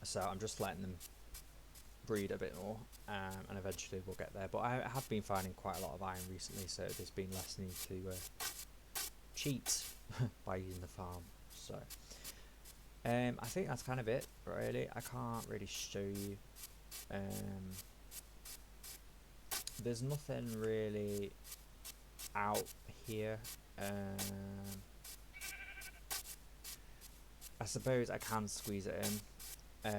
So I'm just letting them breed a bit more, and eventually we'll get there. But I have been finding quite a lot of iron recently, so there's been less need to cheat by using the farm. So I think that's kind of it, really. I can't really show you. There's nothing really out here. I suppose I can squeeze it in,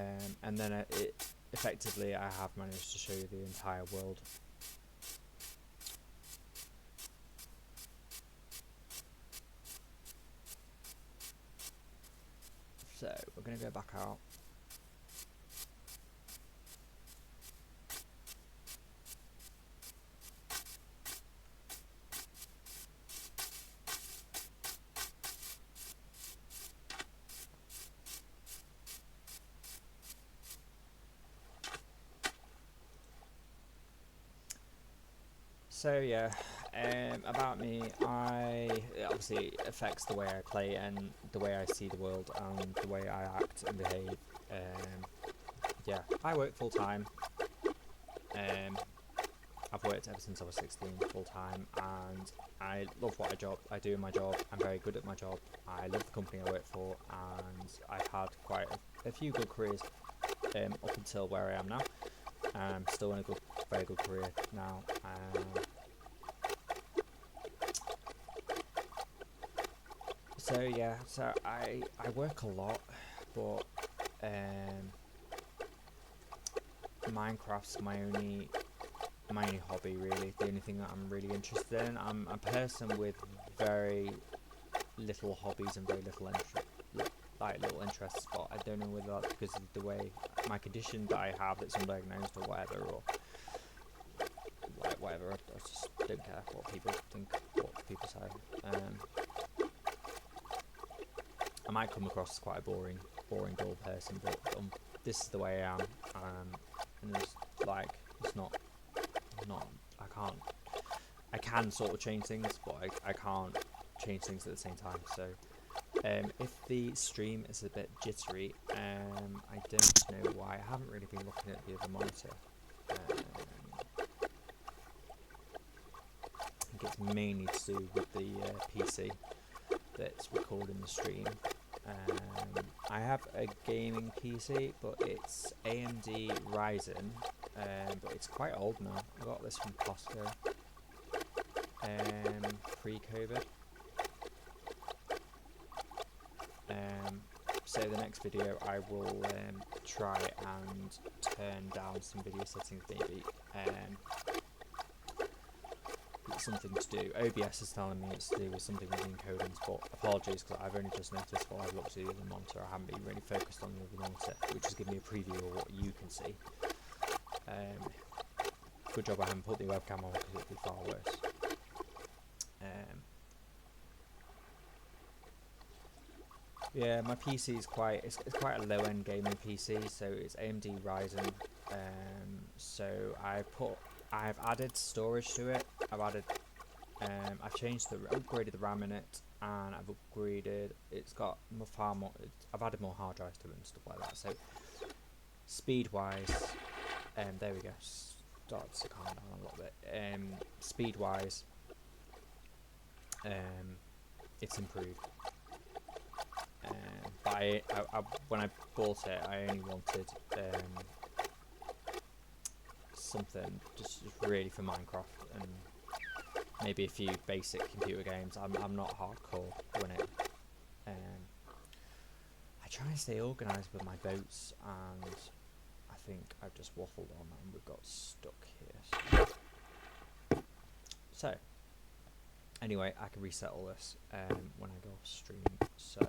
and then it effectively I have managed to show you the entire world. So we're going to go back out. So yeah, about me, it obviously affects the way I play and the way I see the world and the way I act and behave. Yeah, I work full time. I've worked ever since I was 16 full time, and I love what I do in my job. I'm very good at my job. I love the company I work for, and I've had quite a few good careers up until where I am now. I'm still in a very good career now. So yeah, so I work a lot, but Minecraft's my only hobby, really. The only thing that I'm really interested in. I'm a person with very little hobbies and very little little interests, but I don't know whether that's because of the way my condition that I have that's undiagnosed or whatever, or whatever. I just don't care what people think, what people say. I might come across as quite a boring boring, dull person, but this is the way I am. And it's like, it's not, I can sort of change things, but I can't change things at the same time. So if the stream is a bit jittery, I don't know why. I haven't really been looking at the other monitor. I think it's mainly to do with the PC that's recording the stream. I have a gaming PC, but it's AMD Ryzen, but it's quite old now. I got this from Costco pre-COVID. So the next video I will try and turn down some video settings maybe. It's something to do. OBS is telling me it's to do with something with encodings, but apologies because I've only just noticed while I've looked at the other monitor. I haven't been really focused on the other monitor, which is giving me a preview of what you can see. Good job I haven't put the webcam on because it would be far worse. Yeah, my PC is it's quite a low-end gaming PC, so it's AMD Ryzen. So I've added storage to it. I've upgraded the RAM in it, and I've upgraded. It's got far more. I've added more hard drives to it and stuff like that. So speed-wise, there we go. Start to calm down a little bit. Speed-wise, it's improved. But when I bought it, I only wanted something just really for Minecraft and maybe a few basic computer games. I'm not hardcore when it. I try and stay organised with my boats, and I think I've just waffled on and we've got stuck here. So anyway, I can reset all this when I go off stream. So.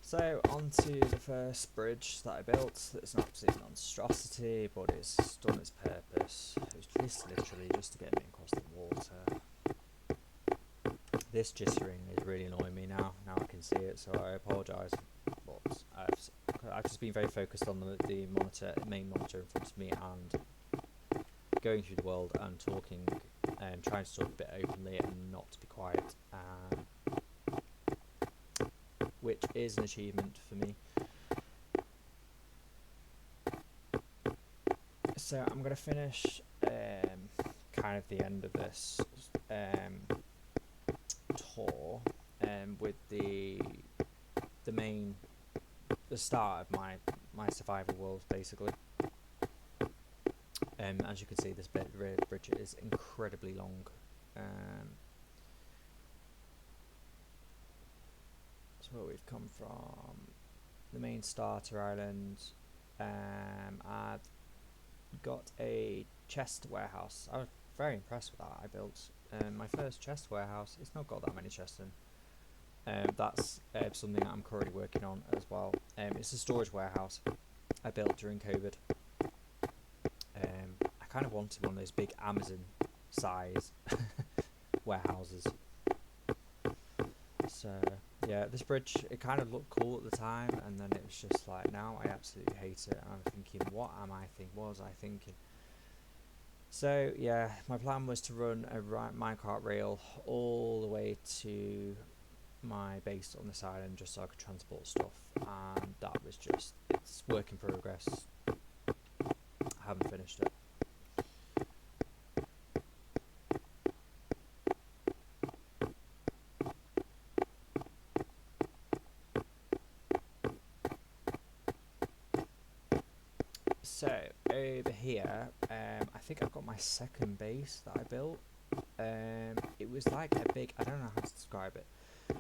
So on to the first bridge that I built. It's an absolute monstrosity, but it's done its purpose. It was literally just to get me across the water. This jittering is really annoying me now. Now I can see it, so I apologise. But I've just been very focused on the main monitor in front of me, and going through the world and talking, and trying to talk a bit openly and not to be quiet. Which is an achievement for me. So I'm going to finish kind of the end of this tour with the start of my survival world, basically. As you can see, this bridge is incredibly long. Where we've come from, the main starter island. I've got a chest warehouse. I was very impressed with that. I built my first chest warehouse. It's not got that many chests in. That's something that I'm currently working on as well. It's a storage warehouse I built during COVID. I kind of wanted one of those big Amazon size warehouses. So yeah, this bridge, it kind of looked cool at the time, and then it was just like, now I absolutely hate it. I'm thinking, what was I thinking? So yeah, my plan was to run a minecart rail all the way to my base on this island, just so I could transport stuff, and that was just, it's work in progress. I haven't finished it. So over here, I think I've got my second base that I built. It was like a big, I don't know how to describe it.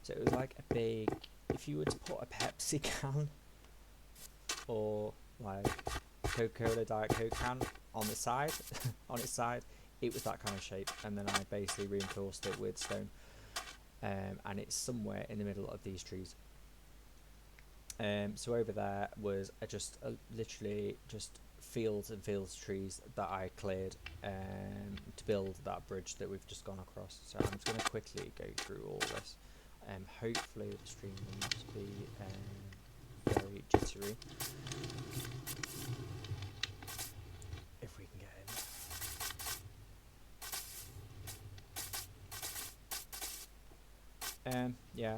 So it was like a big, if you were to put a Pepsi can or like Coca-Cola Diet Coke can on the side, on its side, it was that kind of shape. And then I basically reinforced it with stone. And it's somewhere in the middle of these trees. So over there was literally just fields and fields of trees that I cleared to build that bridge that we've just gone across. So I'm just going to quickly go through all this. Hopefully the stream will not be very jittery. If we can get in. Yeah.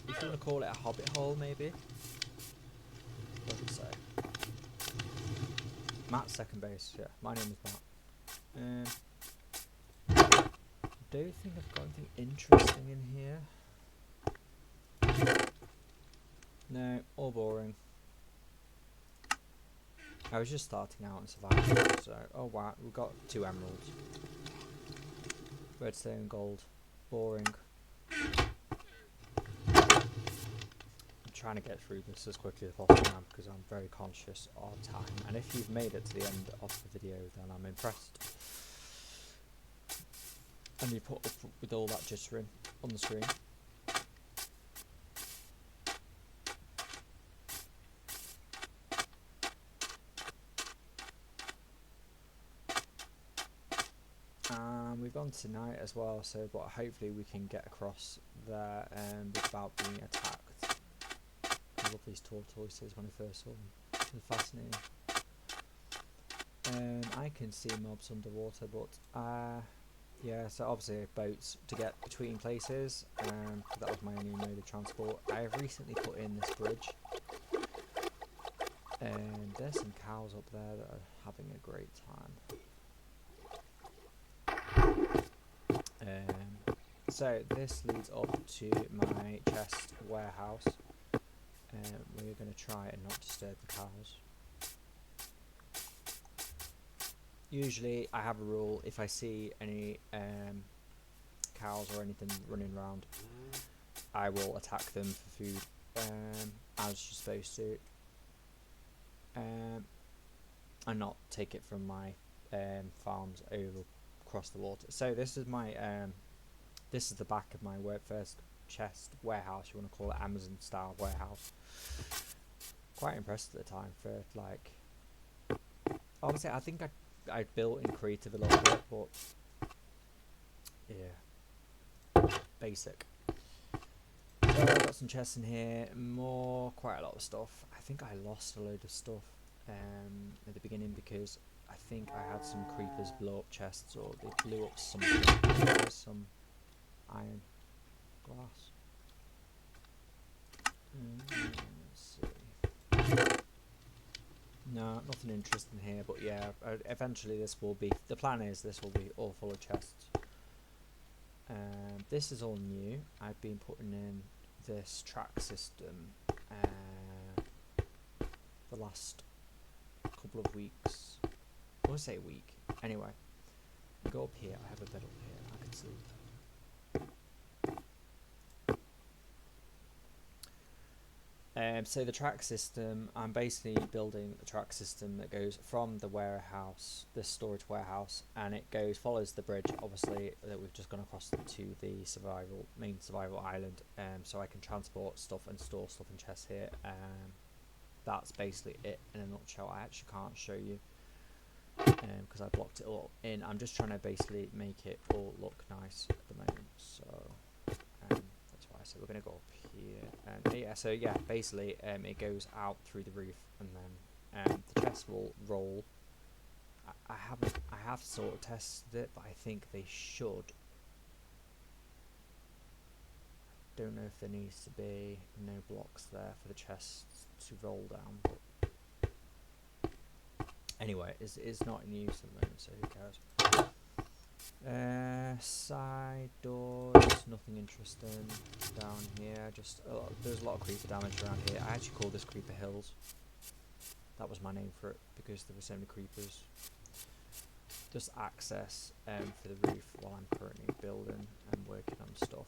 If you want to call it a hobbit hole, maybe. What would say? Matt's second base. Yeah, my name is Matt. I don't think I've got anything interesting in here. No, all boring. I was just starting out in survival, so oh wow, we've got 2 emeralds. Redstone, gold, boring. Trying to get through this as quickly as possible because I'm very conscious of time, and if you've made it to the end of the video then I'm impressed, and you put up with all that jittering on the screen. We've gone tonight as well, so but hopefully we can get across there without being attacked. I love these tortoises when I first saw them. They're fascinating. I can see mobs underwater, but yeah, so obviously boats to get between places. That was my only mode of transport. I have recently put in this bridge. There's some cows up there that are having a great time. So this leads up to my chest warehouse. We're going to try and not disturb the cows. Usually I have a rule, if I see any cows or anything running around, I will attack them for food, as you're supposed to, and not take it from my farms over across the water. So this is my this is the back of my first chest warehouse, you want to call it, Amazon style warehouse. Quite impressed at the time for like, obviously I think I built in creative a little bit, but yeah, basic. So I've got some chests in here, quite a lot of stuff. I think I lost a load of stuff at the beginning because I think I had some creepers blow up chests, or they blew up something. There's some iron glass. Let's see. No, nothing interesting here, but yeah, eventually this will be, the plan is this will be all full of chests. This is all new. I've been putting in this track system the last couple of weeks. I want to say a week. Anyway, go up here. I have a bed up here. I can sleep. So the track system, I'm basically building the track system that goes from the warehouse, this storage warehouse, and it follows the bridge, obviously, that we've just gone across to the main survival island, so I can transport stuff and store stuff in chests here. That's basically it in a nutshell. I actually can't show you because I blocked it all in. I'm just trying to basically make it all look nice at the moment, so that's why I said we're going to go up here. Yeah, so yeah, basically it goes out through the roof, and then the chest will roll. I have sort of tested it, but I think they should. Don't know if there needs to be no blocks there for the chests to roll down, but anyway, it's not in use at the moment, so who cares. Side doors, nothing interesting down here. Just there's a lot of creeper damage around here. I actually call this Creeper Hills. That was my name for it because there were so many creepers. Just access for the roof while I'm currently building and working on stuff.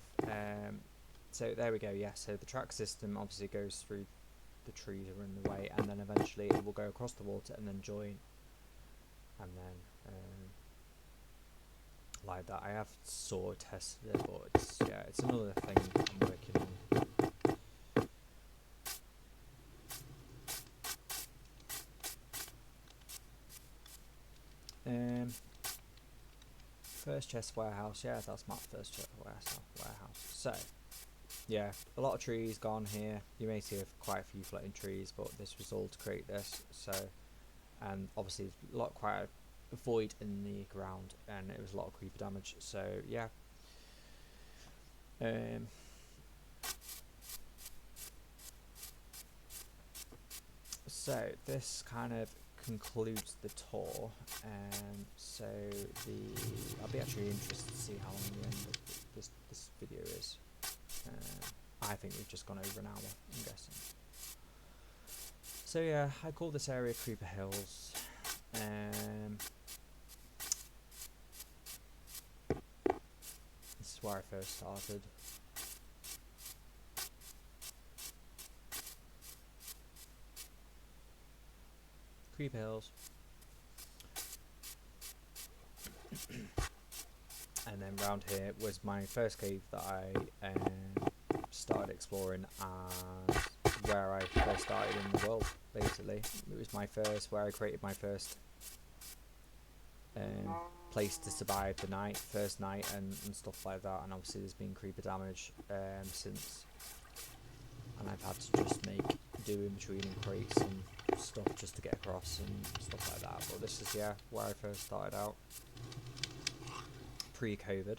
So there we go. Yeah, so the track system obviously goes through the trees are in the way, and then eventually it will go across the water and then join, and then like that. I have sort of tested it, but it's another thing I'm working on. First chest warehouse, yeah, that's my first chest warehouse. So, yeah, a lot of trees gone here. You may see quite a few floating trees, but this was all to create this. So, and obviously quite a void in the ground, and it was a lot of creeper damage. So, yeah. So this kind of concludes the tour. So I'll be actually interested to see how long the end of this video is. I think we've just gone over an hour, I'm guessing. So yeah, I call this area Creeper Hills. This is where I first started. Creeper Hills. And then round here was my first cave that I started exploring, and where I first started in the world, basically. It was my first, where I created my first place to survive the first night and stuff like that. And obviously there's been creeper damage since, and I've had to just make do in between and create some stuff just to get across and stuff like that. But this is where I first started out, pre-COVID.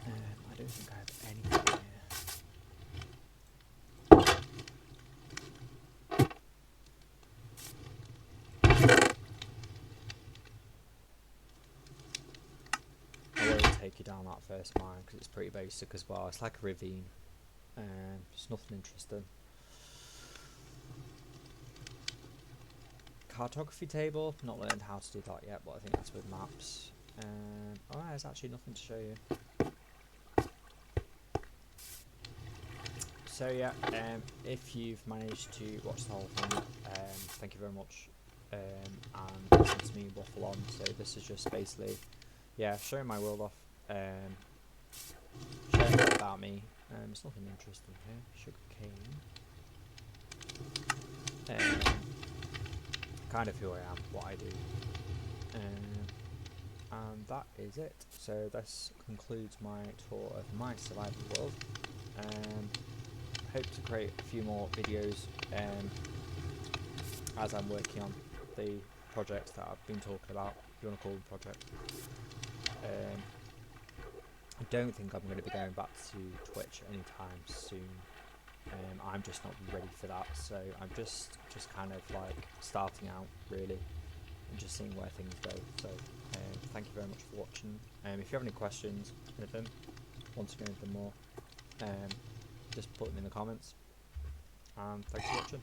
I don't think I have anything here. I won't take you down that first mine because it's pretty basic as well. It's like a ravine. It's nothing interesting. Cartography table, not learned how to do that yet, but I think that's with maps. Oh, there's actually nothing to show you. So yeah, if you've managed to watch the whole thing, thank you very much, and listen to me waffle on. So this is just basically, showing my world off, sharing a bit about me. There's nothing interesting here. Sugarcane. Kind of who I am, what I do, and that is it. So this concludes my tour of my survival world. Hope to create a few more videos as I'm working on the projects that I've been talking about, if you want to call them projects. I don't think I'm going to be going back to Twitch anytime soon. I'm just not ready for that, so I'm just kind of like starting out really and just seeing where things go. So thank you very much for watching. If you have any questions, anything, want to know anything more, just put them in the comments, and thanks for watching.